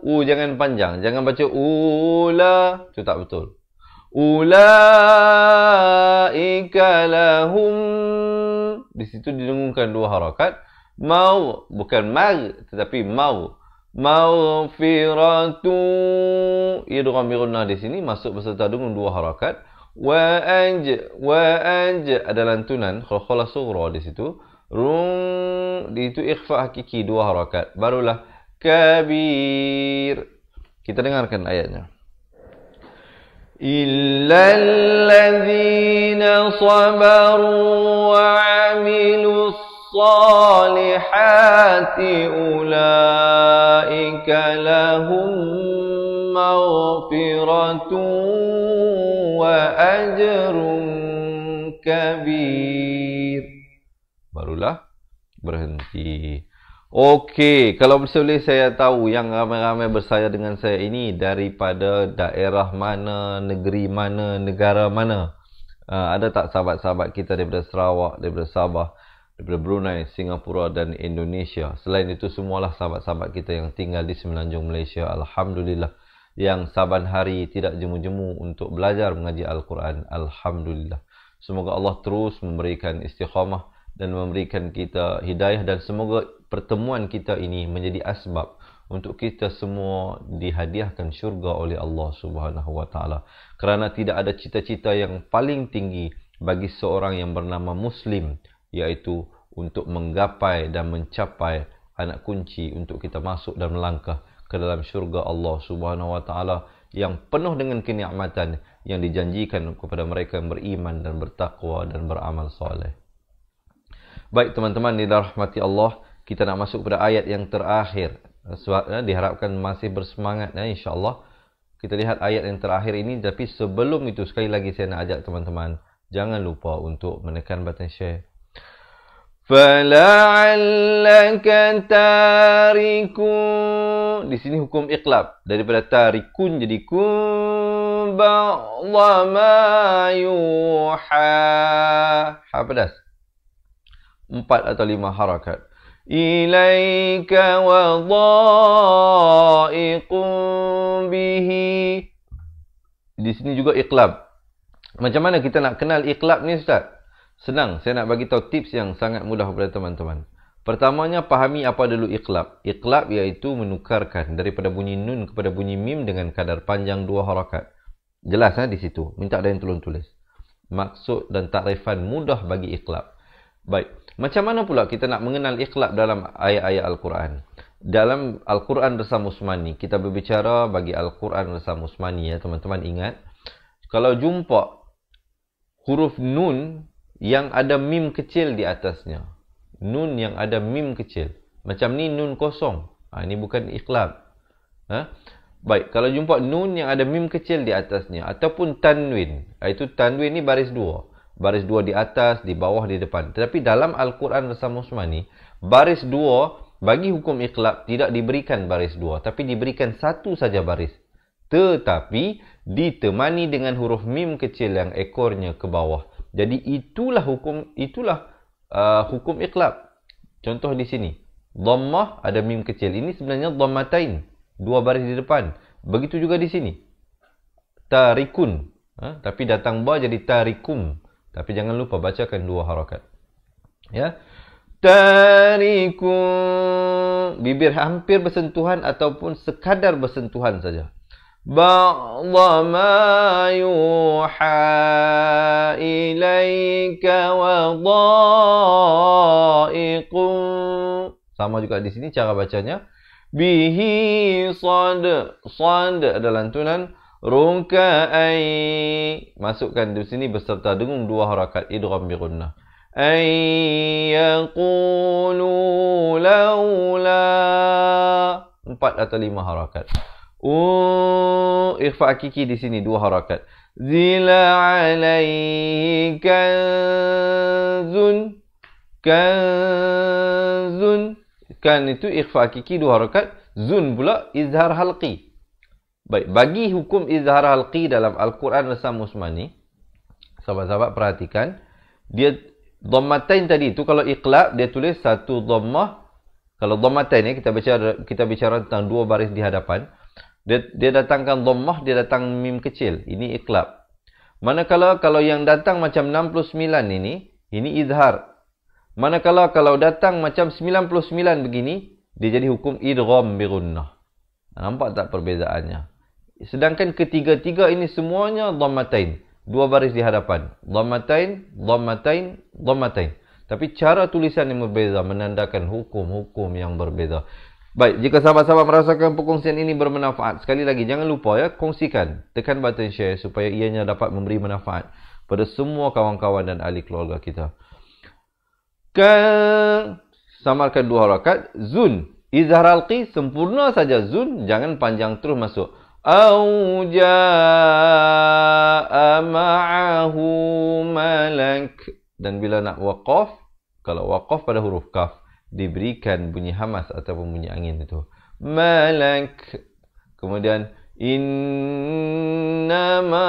jangan panjang, jangan baca ula, itu tak betul. Ulaika lahum, di situ didengungkan dua harakat. Mau, bukan mar, tetapi mau. Maghfiratu, idgham bi gunnah di sini masuk beserta dengan dua harakat. Wa anj ada lantunan khala sughra di situ. Rung di itu ikhfa hakiki dua harakat. Barulah kabir. Kita dengarkan ayatnya. Illal ladzina sabaru wa 'amilus salihati ulaika lahum maghfiratun wa ajrun kabir. Barulah berhenti. Okey, kalau boleh saya tahu yang ramai-ramai bersaya dengan saya ini daripada daerah mana, negeri mana, negara mana? Ada tak sahabat-sahabat kita daripada Sarawak, daripada Sabah, daripada Brunei, Singapura dan Indonesia? Selain itu semualah sahabat-sahabat kita yang tinggal di Semenanjung Malaysia. Alhamdulillah. Yang saban hari tidak jemu-jemu untuk belajar mengaji Al-Quran. Alhamdulillah. Semoga Allah terus memberikan istiqamah dan memberikan kita hidayah, dan semoga pertemuan kita ini menjadi asbab untuk kita semua dihadiahkan syurga oleh Allah Subhanahu wa taala. Kerana tidak ada cita-cita yang paling tinggi bagi seorang yang bernama Muslim, iaitu untuk menggapai dan mencapai anak kunci untuk kita masuk dan melangkah ke dalam syurga Allah Subhanahu wa taala yang penuh dengan kenikmatan yang dijanjikan kepada mereka yang beriman dan bertakwa dan beramal soleh. Baik teman-teman dirahmati Allah, kita nak masuk pada ayat yang terakhir. Diharapkan masih bersemangat insya-Allah. Kita lihat ayat yang terakhir ini, tapi sebelum itu sekali lagi saya nak ajak teman-teman jangan lupa untuk menekan button share. Fala'allaka tarikun, di sini hukum iqlab daripada tarikun jadi kun ba'dha ma yuha, ha pedas 4 atau 5 harakat. Ilaika wa dha'iqun bihi, di sini juga iqlab. Macam mana kita nak kenal iqlab ni Ustaz? Senang, saya nak bagi tahu tips yang sangat mudah kepada teman-teman. Pertamanya, pahami apa dulu iqlab. Iqlab iaitu menukarkan daripada bunyi nun kepada bunyi mim dengan kadar panjang 2 harakat. Jelas di situ. Minta ada yang tolong tulis. Maksud dan takrifan mudah bagi iqlab. Baik, macam mana pula kita nak mengenal iqlab dalam ayat-ayat Al-Quran? Dalam Al-Quran Resam Usmani, kita berbicara bagi Al-Quran Resam Usmani ya teman-teman. Ingat, kalau jumpa huruf nun yang ada mim kecil di atasnya, nun yang ada mim kecil, macam ni nun kosong, ini bukan iqlab. Baik, kalau jumpa nun yang ada mim kecil di atasnya ataupun tanwin, itu tanwin ni baris 2. Baris 2 di atas, di bawah, di depan. Tetapi dalam Al-Quran Resam Usmani, baris 2 bagi hukum iqlab tidak diberikan baris 2, tapi diberikan satu saja baris. Tetapi ditemani dengan huruf mim kecil yang ekornya ke bawah. Jadi itulah hukum iqlab. Contoh di sini, dhammah ada mim kecil. Ini sebenarnya dhammatain, 2 baris di depan. Begitu juga di sini. Tarikun, tapi datang ba jadi tarikum. Tapi jangan lupa bacakan 2 harakat. Ya. Tarikum, bibir hampir bersentuhan ataupun sekadar bersentuhan saja. Ba'dha ma yuha ilaika wa dha'iqun. Sama juga di sini cara bacanya. Bihi sad ada lantunan. Rungka'ai, masukkan di sini beserta dengung 2 harakat idgham bi gunnah. أن يقولوا لولا 4 atau 5 harakat. Ikhfa hakiki di sini 2 harakat. Zila alaihi kanzun. Kanzun. Kan itu ikhfa hakiki 2 harakat. Zun pula izhar halqi. Baik, bagi hukum izhar halqi dalam Al-Quran Rasam Usmani, sahabat-sahabat perhatikan, dia dhammatain tadi itu kalau iqlab dia tulis satu dhammah. Kalau dhammatain kita bicara tentang 2 baris di hadapan. Dia datangkan dhammah, dia datang mim kecil. Ini iqlab. Manakala kalau yang datang macam 69 ini izhar. Manakala kalau datang macam 99 begini, dia jadi hukum idgham bi gunnah. Nampak tak perbezaannya? Sedangkan ketiga-tiga ini semuanya dhammatain. 2 baris di hadapan. Dhammatain, dhammatain, dhammatain. Tapi cara tulisan yang berbeza menandakan hukum-hukum yang berbeza. Baik, jika sahabat-sahabat merasakan perkongsian ini bermanfaat, sekali lagi jangan lupa ya, kongsikan. Tekan button share supaya ianya dapat memberi manfaat pada semua kawan-kawan dan ahli keluarga kita. Samarkan 2 harakat. Zun. Izhar halqi sempurna saja zun, jangan panjang terus masuk. Au jaa ma'ahu malak. Dan bila nak waqaf, kalau waqaf pada huruf kaf, diberikan bunyi hamas ataupun bunyi angin itu. Malak. Kemudian innama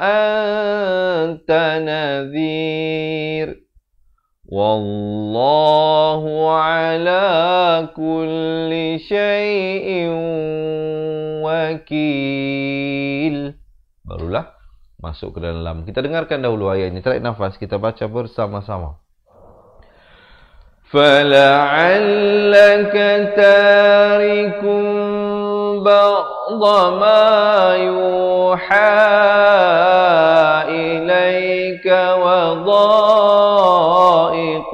anta nadhir. Wallahu ala kulli syai'in wakil. Barulah masuk ke dalam. Kita dengarkan dahulu ayat ini. Tarik nafas, kita baca bersama-sama. فَلَعَلَّكَ تَارِكٌ بَعْضَ مَا يُوحَى إِلَيْكَ وَضَائِقٌ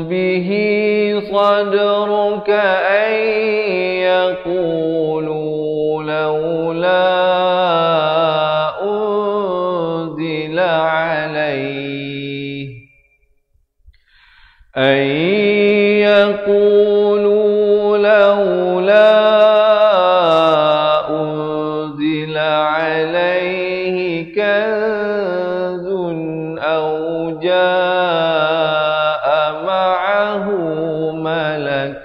بِهِ صَدْرُكَ أَن يَقُولُوا لَوْلَا أُنزِلَ عَلَيْهِ كنز أو جاء معه ملك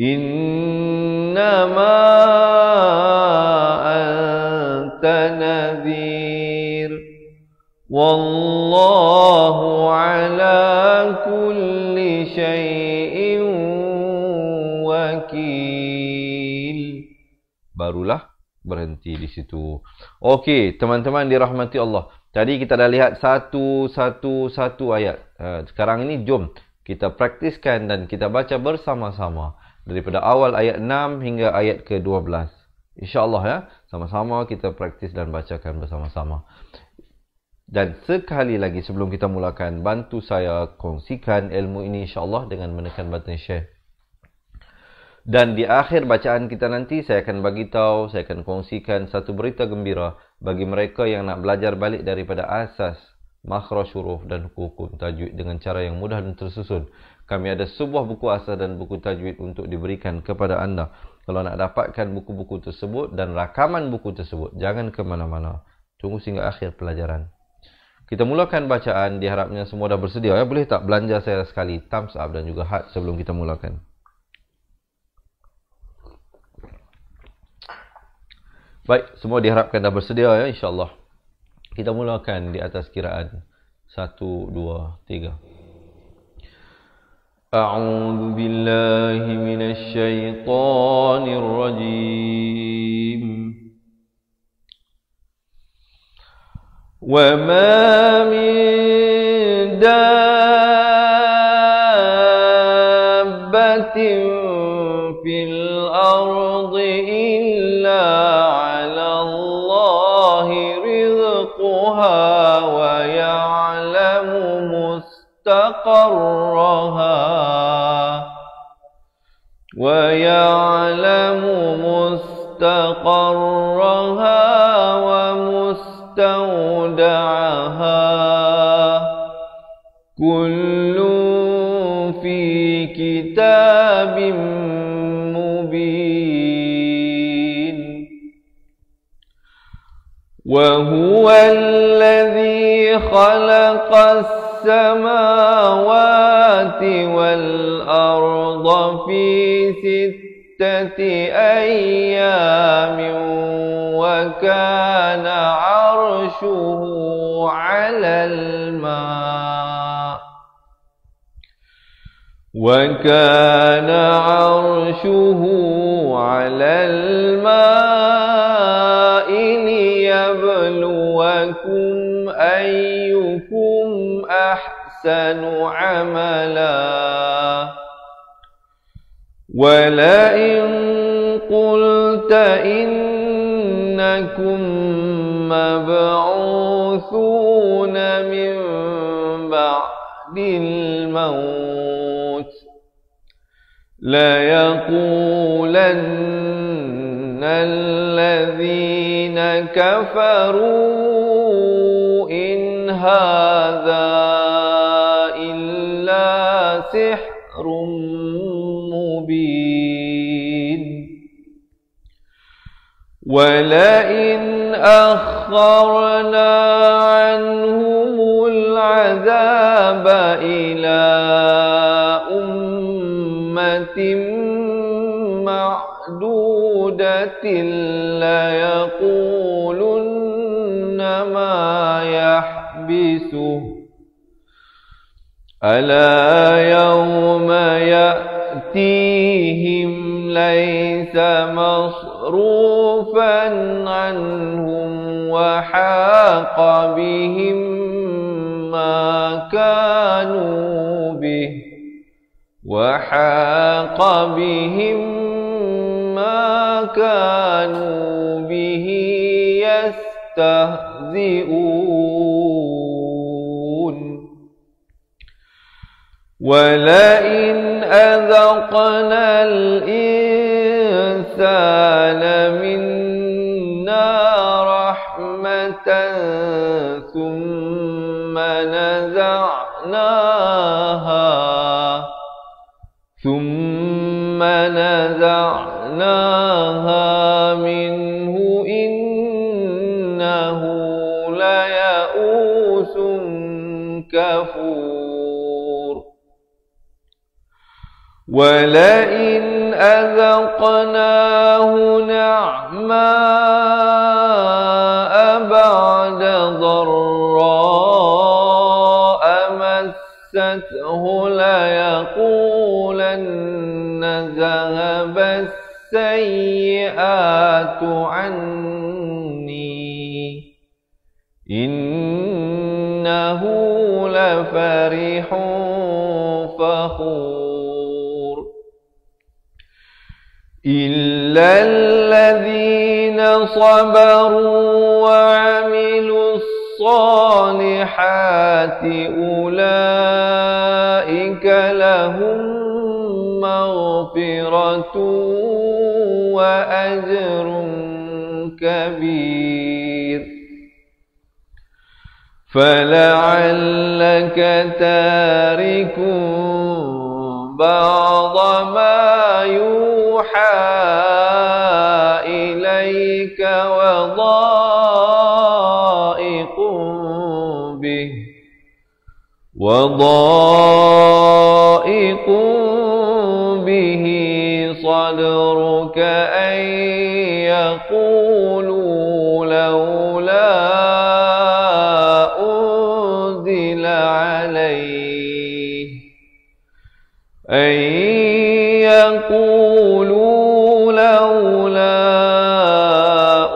إنما أنت نذير والله على كل شيء وكيل. Barulah berhenti di situ. Okey, teman-teman dirahmati Allah. Tadi kita dah lihat satu ayat. Sekarang ini jom kita praktiskan dan kita baca bersama-sama daripada awal ayat 6 hingga ayat ke-12. InsyaAllah ya, sama-sama kita praktis dan bacakan bersama-sama. Dan sekali lagi sebelum kita mulakan, bantu saya kongsikan ilmu ini insyaAllah dengan menekan button share. Dan di akhir bacaan kita nanti saya akan bagi tahu, saya akan kongsikan satu berita gembira bagi mereka yang nak belajar balik daripada asas makhraj huruf dan hukum tajwid dengan cara yang mudah dan tersusun. Kami ada sebuah buku asas dan buku tajwid untuk diberikan kepada anda. Kalau nak dapatkan buku-buku tersebut dan rakaman buku tersebut, jangan ke mana-mana. Tunggu sehingga akhir pelajaran. Kita mulakan bacaan, diharapnya semua dah bersedia ya. Boleh tak belanja saya sekali thumbs up dan juga heart sebelum kita mulakan. Baik, semua diharapkan dah bersedia ya insya-Allah. Kita mulakan di atas kiraan 1 2 3. A'udzu billahi minasy syaithanir rajim. Wa ma min dabbatin fil ardi illa ويعلم مستقرها مستقرها ومستودعها كل في كتاب مبين وهو الذي خلق السماوات والأرض في 6 أيام وكان عرشه على الماء ليبلوكم أيكم أحسن عملا ولئن قلت إنكم مبعوثون من بعد الموت ليقولن الذين كفروا إن هذا إلا سحر مبين ولئن أخرنا عنهم العذاب إلى أمة معدودة ليقولن ما يحبسه ألا يوم يأتيهم ليس مصروفا عنهم وحاق بهم ما كانوا به يستهزئون ولئن أذقنا الإنسان منا رحمة ثم نزعناها منه إنه ليئوس كفور ولئن أذقناه نعماء بعد ضراء مسته ليقولن ذهب السيئات عني إنه لفرح فخور إلا الذين صبروا وعملوا الصالحات أولئك لهم مغفرة وأجر كبير فلعلك تارك بعض ما يوحى إليك وضائق به صدرك أن يقولوا لولا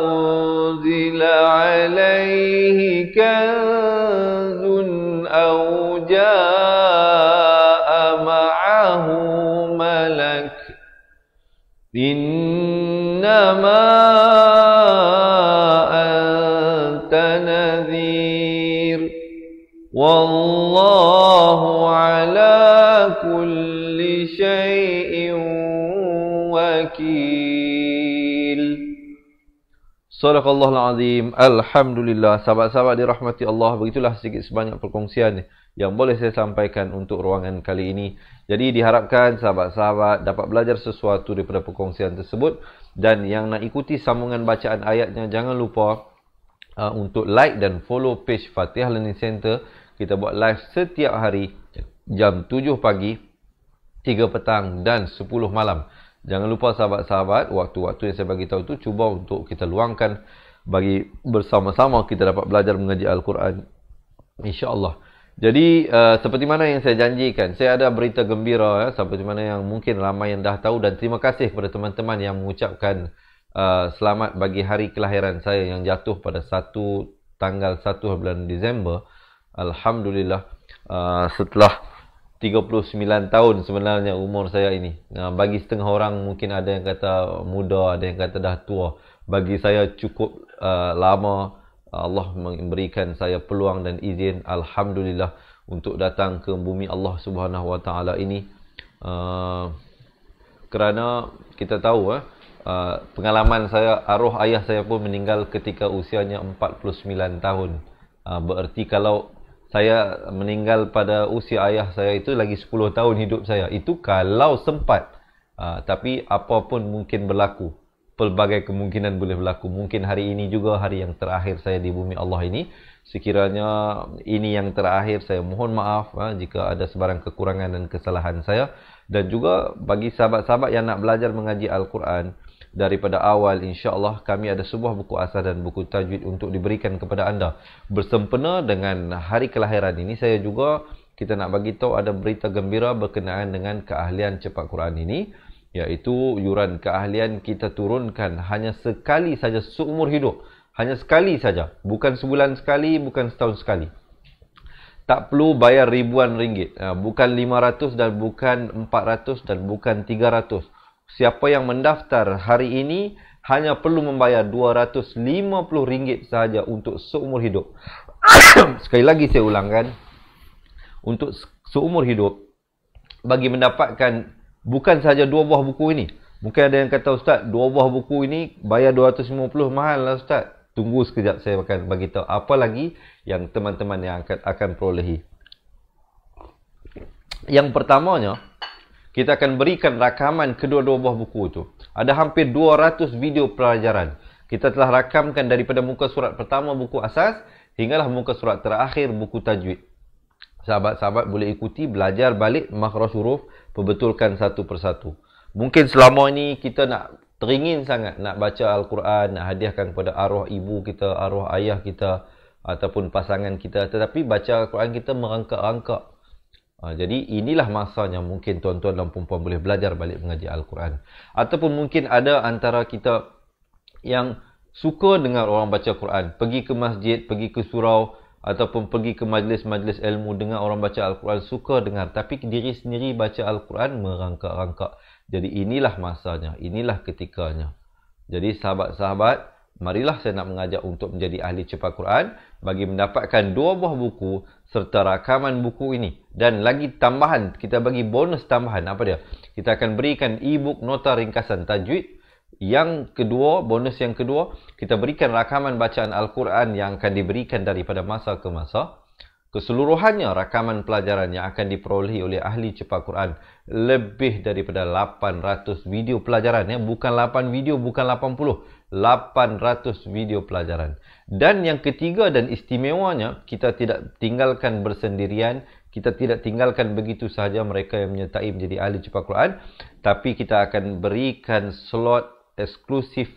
أنزل عليه كنز أو جاء معه ملك إنما أنت نذير والله على كل شيء وكيل. Sadaqallahul azim. Alhamdulillah. Sahabat-sahabat dirahmati Allah, begitulah sedikit sebanyak perkongsian yang boleh saya sampaikan untuk ruangan kali ini. Jadi diharapkan sahabat-sahabat dapat belajar sesuatu daripada perkongsian tersebut, dan yang nak ikuti sambungan bacaan ayatnya, jangan lupa untuk like dan follow page Fatihah Learning Center. Kita buat live setiap hari jam 7 pagi, 3 petang dan 10 malam. Jangan lupa sahabat-sahabat, waktu-waktu yang saya bagi tahu itu cuba untuk kita luangkan bagi bersama-sama kita dapat belajar mengaji Al-Quran, insya-Allah. Jadi seperti mana yang saya janjikan, saya ada berita gembira seperti mana yang mungkin ramai yang dah tahu, dan terima kasih kepada teman-teman yang mengucapkan selamat bagi hari kelahiran saya yang jatuh pada tanggal 1 bulan Disember. Alhamdulillah, setelah 39 tahun sebenarnya umur saya ini. Bagi setengah orang mungkin ada yang kata muda, ada yang kata dah tua. Bagi saya cukup lama. Allah memberikan saya peluang dan izin, alhamdulillah, untuk datang ke bumi Allah Subhanahu Wa Taala ini. Kerana kita tahu pengalaman saya, arwah ayah saya pun meninggal ketika usianya 49 tahun. Berarti kalau saya meninggal pada usia ayah saya itu lagi 10 tahun hidup saya. Itu kalau sempat. Tapi apapun mungkin berlaku. Pelbagai kemungkinan boleh berlaku. Mungkin hari ini juga hari yang terakhir saya di bumi Allah ini. Sekiranya ini yang terakhir, saya mohon maaf jika ada sebarang kekurangan dan kesalahan saya. Dan juga bagi sahabat-sahabat yang nak belajar mengaji Al-Quran daripada awal, insya-Allah kami ada sebuah buku asas dan buku tajwid untuk diberikan kepada anda. Bersempena dengan hari kelahiran ini, saya juga kita nak bagi tahu ada berita gembira berkenaan dengan keahlian cepat Quran ini, iaitu yuran keahlian kita turunkan hanya sekali saja seumur hidup. Hanya sekali saja, bukan sebulan sekali, bukan setahun sekali. Tak perlu bayar ribuan ringgit, bukan 500 dan bukan 400 dan bukan 300. Siapa yang mendaftar hari ini hanya perlu membayar RM250 sahaja untuk seumur hidup. Sekali lagi saya ulangkan, untuk seumur hidup, bagi mendapatkan bukan saja 2 buah buku ini. Mungkin ada yang kata, Ustaz, 2 buah buku ini bayar 250, mahal lah Ustaz. Tunggu sekejap, saya akan bagi tahu apa lagi yang teman-teman yang akan perolehi. Yang pertamanya, kita akan berikan rakaman kedua-dua buah buku itu. Ada hampir 200 video pelajaran. Kita telah rakamkan daripada muka surat pertama buku asas hinggalah muka surat terakhir buku tajwid. Sahabat-sahabat boleh ikuti, belajar balik makhraj huruf, perbetulkan satu persatu. Mungkin selama ini kita nak teringin sangat nak baca Al-Quran, nak hadiahkan kepada arwah ibu kita, arwah ayah kita ataupun pasangan kita, tetapi baca Al-Quran kita merangkak-rangkak. Jadi inilah masanya mungkin tuan-tuan dan puan-puan boleh belajar balik mengaji Al-Quran. Ataupun mungkin ada antara kita yang suka dengar orang baca Quran, pergi ke masjid, pergi ke surau ataupun pergi ke majlis-majlis ilmu, dengar orang baca Al-Quran, suka dengar, tapi diri sendiri baca Al-Quran merangkak-rangkak. Jadi inilah masanya, inilah ketikanya. Jadi sahabat-sahabat, marilah saya nak mengajak untuk menjadi ahli cepat Quran bagi mendapatkan 2 buah buku serta rakaman buku ini. Dan lagi tambahan, kita bagi bonus tambahan. Apa dia? Kita akan berikan e-book nota ringkasan tajwid. Yang kedua, bonus yang kedua, kita berikan rakaman bacaan Al-Quran yang akan diberikan daripada masa ke masa. Keseluruhannya rakaman pelajaran yang akan diperolehi oleh ahli cepat Quran. Lebih daripada 800 video pelajaran. Bukan 8 video, bukan 80. 800 video pelajaran. Dan yang ketiga dan istimewanya, kita tidak tinggalkan bersendirian. Kita tidak tinggalkan begitu sahaja mereka yang menyertai menjadi ahli cepat Quran. Tapi kita akan berikan slot eksklusif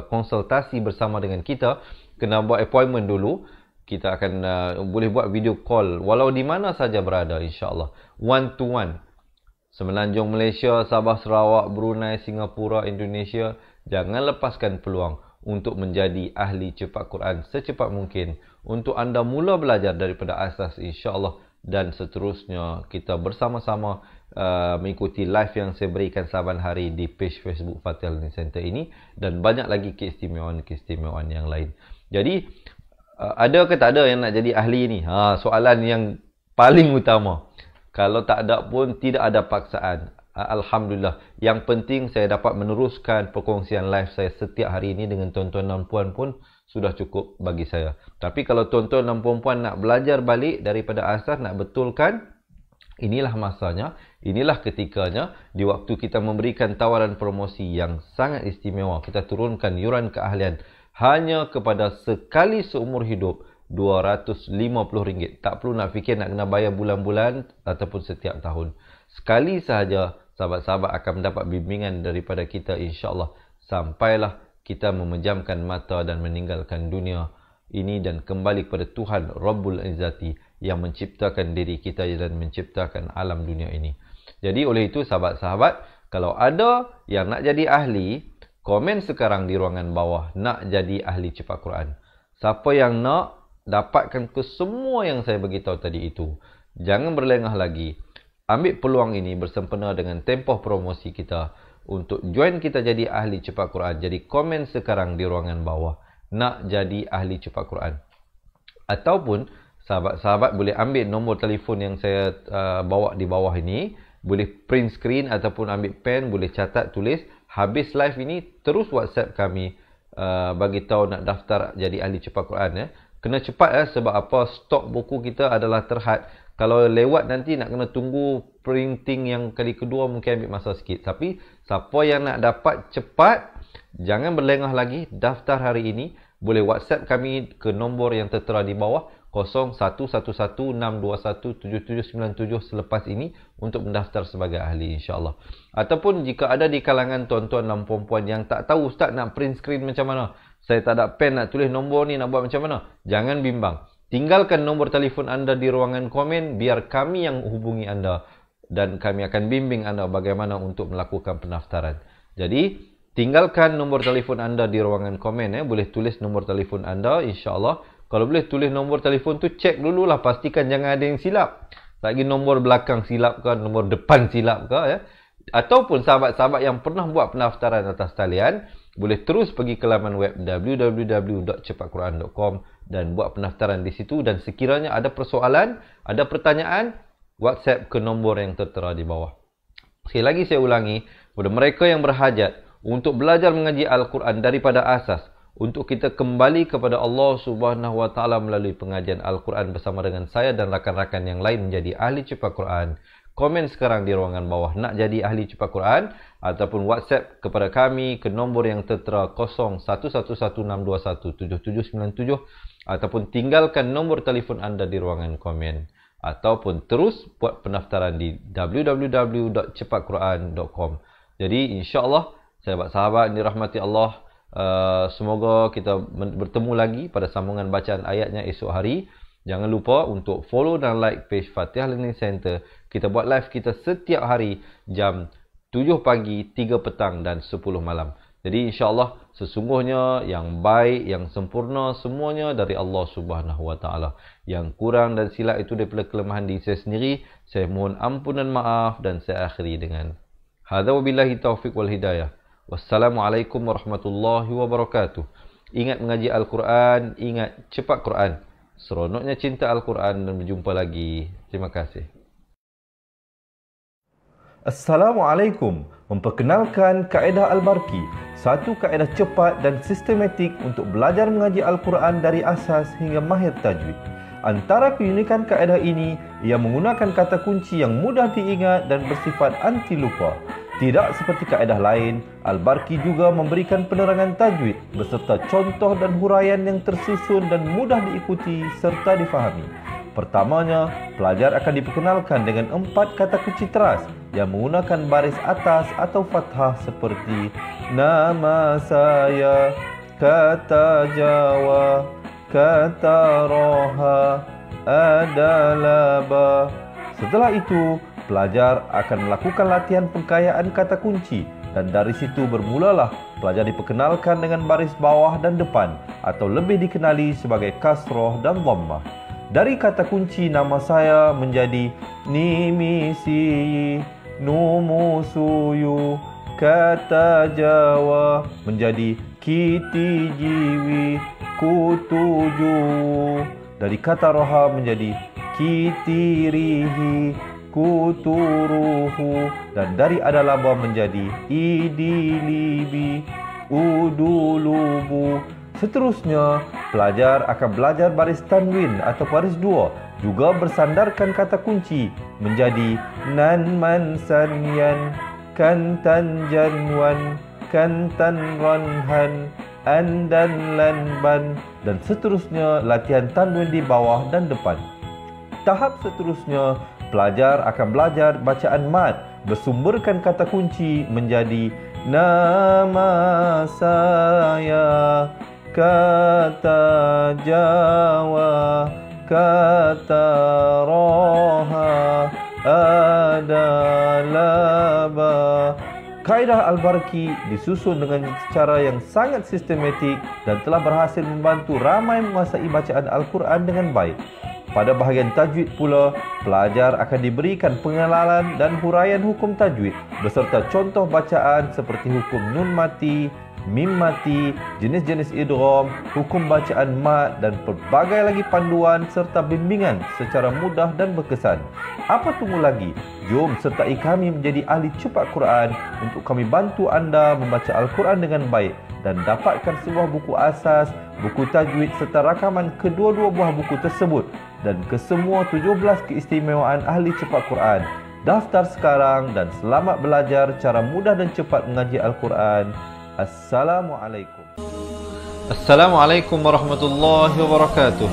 konsultasi bersama dengan kita. Kena buat appointment dulu. Kita akan boleh buat video call walau di mana saja berada, insya-Allah. One to one. Semenanjung Malaysia, Sabah, Sarawak, Brunei, Singapura, Indonesia. Jangan lepaskan peluang untuk menjadi ahli cepat Quran secepat mungkin. Untuk anda mula belajar daripada asas, insya-Allah. Dan seterusnya kita bersama-sama mengikuti live yang saya berikan saban hari di page Facebook Fatihah Learning Center ini. Dan banyak lagi keistimewaan-keistimewaan yang lain. Jadi, ada ke tak ada yang nak jadi ahli ni? Soalan yang paling utama. Kalau tak ada pun tidak ada paksaan. Alhamdulillah. Yang penting saya dapat meneruskan perkongsian live saya setiap hari ini dengan tuan-tuan dan puan pun sudah cukup bagi saya. Tapi kalau tuan-tuan dan puan-puan nak belajar balik daripada asas, nak betulkan, inilah masanya, inilah ketikanya. Di waktu kita memberikan tawaran promosi yang sangat istimewa, kita turunkan yuran keahlian hanya kepada sekali seumur hidup, RM250. Tak perlu nak fikir nak kena bayar bulan-bulan ataupun setiap tahun. Sekali sahaja sahabat-sahabat akan mendapat bimbingan daripada kita, insya-Allah, sampailah kita memejamkan mata dan meninggalkan dunia ini dan kembali kepada Tuhan Rabbul Izzati yang menciptakan diri kita dan menciptakan alam dunia ini. Jadi oleh itu sahabat-sahabat, kalau ada yang nak jadi ahli, komen sekarang di ruangan bawah, nak jadi ahli cepat Quran. Siapa yang nak dapatkan ke semua yang saya beritahu tadi itu, jangan berlengah lagi. Ambil peluang ini bersempena dengan tempoh promosi kita untuk join kita jadi ahli cepat Quran. Jadi komen sekarang di ruangan bawah, nak jadi ahli cepat Quran. Ataupun sahabat-sahabat boleh ambil nombor telefon yang saya bawa di bawah ini, boleh print screen ataupun ambil pen, boleh catat, tulis. Habis live ini terus WhatsApp kami bagi tahu nak daftar jadi ahli cepat Quran ya. Kena cepat sebab apa? Stok buku kita adalah terhad. Kalau lewat nanti nak kena tunggu printing yang kali kedua, mungkin ambil masa sikit. Tapi siapa yang nak dapat cepat, jangan berlengah lagi, daftar hari ini. Boleh WhatsApp kami ke nombor yang tertera di bawah 011162179797 selepas ini untuk mendaftar sebagai ahli, insya-Allah. Ataupun jika ada di kalangan tuan-tuan dan puan-puan yang tak tahu, Ustaz nak print screen macam mana, saya tak ada pen nak tulis nombor ni, nak buat macam mana, jangan bimbang. Tinggalkan nombor telefon anda di ruangan komen, biar kami yang hubungi anda dan kami akan bimbing anda bagaimana untuk melakukan pendaftaran. Jadi tinggalkan nombor telefon anda di ruangan komen boleh tulis nombor telefon anda, insya-Allah. Kalau boleh tulis nombor telefon tu, cek dululah, pastikan jangan ada yang silap. Lagi nombor belakang silap ke, nombor depan silap ke ya. Ataupun sahabat-sahabat yang pernah buat pendaftaran atas talian, boleh terus pergi ke laman web www.cepatquran.com dan buat pendaftaran di situ. Dan sekiranya ada persoalan, ada pertanyaan, WhatsApp ke nombor yang tertera di bawah. Sekali lagi saya ulangi, kepada mereka yang berhajat untuk belajar mengaji Al-Quran daripada asas, untuk kita kembali kepada Allah Subhanahu Wa Taala melalui pengajian Al-Quran bersama dengan saya dan rakan-rakan yang lain menjadi ahli cepat Quran, komen sekarang di ruangan bawah nak jadi ahli cepat Quran, ataupun WhatsApp kepada kami ke nombor yang tertera 011162179797, ataupun tinggalkan nombor telefon anda di ruangan komen, ataupun terus buat pendaftaran di www.cepatquran.com. Jadi insya-Allah sahabat-sahabat dirahmati Allah, semoga kita bertemu lagi pada sambungan bacaan ayatnya esok hari. Jangan lupa untuk follow dan like page Fatihah Learning Center. Kita buat live kita setiap hari jam 7 pagi, 3 petang dan 10 malam. Jadi insya-Allah sesungguhnya yang baik, yang sempurna semuanya dari Allah Subhanahu Wa Taala. Yang kurang dan silap itu daripada kelemahan diri saya sendiri. Saya mohon ampun dan maaf, dan saya akhiri dengan hadza wabillahi taufiq wal hidayah. Wassalamualaikum warahmatullahi wabarakatuh. Ingat mengaji Al-Quran, ingat cepat Quran. Seronoknya cinta Al-Quran, dan berjumpa lagi. Terima kasih.
Assalamualaikum. Memperkenalkan kaedah Al-Barqi, satu kaedah cepat dan sistematik untuk belajar mengaji Al-Quran dari asas hingga mahir tajwid. Antara keunikan kaedah ini, ia menggunakan kata kunci yang mudah diingat dan bersifat anti lupa. Tidak seperti kaedah lain, Al-Barqi juga memberikan penerangan tajwid beserta contoh dan huraian yang tersusun dan mudah diikuti serta difahami. Pertamanya, pelajar akan diperkenalkan dengan 4 kata kunci teras yang menggunakan baris atas atau fathah seperti nama saya, kata Jawa, kata Roha, adalah ba. Setelah itu, pelajar akan melakukan latihan pengkayaan kata kunci, dan dari situ bermulalah pelajar diperkenalkan dengan baris bawah dan depan, atau lebih dikenali sebagai kasroh dan dhammah. Dari kata kunci nama saya menjadi nimisi, numusuyu, kata Jawa menjadi kiti jiwi, kutuju. Dari kata roha menjadi kitirihi, kuturuhu, dan dari adalaba menjadi idilibi, udulubu. Seterusnya, pelajar akan belajar baris tanwin atau baris dua, juga bersandarkan kata kunci menjadi nan man sanyan, kan tan janwan, kan tan ranhan, an dan lan ban, dan seterusnya latihan tanwin di bawah dan depan. Tahap seterusnya, pelajar akan belajar bacaan mad, bersumberkan kata kunci menjadi nama saya, kata Jawa, kata roha, adalaba. Kaedah Al-Barki disusun dengan cara yang sangat sistematik dan telah berhasil membantu ramai menguasai bacaan Al-Quran dengan baik. Pada bahagian tajwid pula, pelajar akan diberikan pengenalan dan huraian hukum tajwid beserta contoh bacaan seperti hukum nun mati, mim mati, jenis-jenis idgham, hukum bacaan mad dan pelbagai lagi panduan serta bimbingan secara mudah dan berkesan. Apa tunggu lagi? Jom sertai kami menjadi ahli cepat Quran untuk kami bantu anda membaca Al-Quran dengan baik dan dapatkan sebuah buku asas, buku tajwid serta rakaman kedua-dua buah buku tersebut dan kesemua 17 keistimewaan ahli cepat Quran. Daftar sekarang dan selamat belajar cara mudah dan cepat mengaji Al-Quran. Assalamualaikum.
Assalamualaikum warahmatullahi wabarakatuh.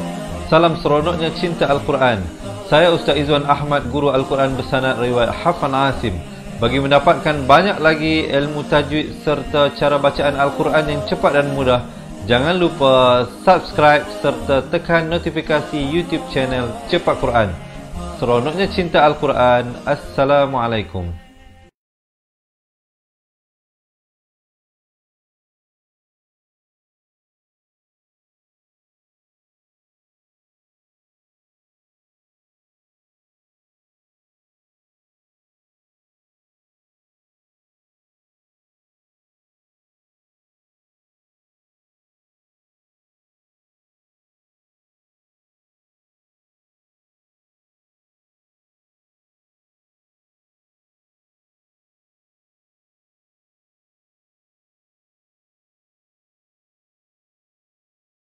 Salam seronoknya cinta Al-Quran. Saya Ustaz Izwan Ahmad, guru Al-Quran bersanad riwayat Hafan Asim. Bagi mendapatkan banyak lagi ilmu tajwid serta cara bacaan Al-Quran yang cepat dan mudah, jangan lupa subscribe serta tekan notifikasi YouTube channel Cepat Quran. Seronoknya cinta Al-Quran. Assalamualaikum.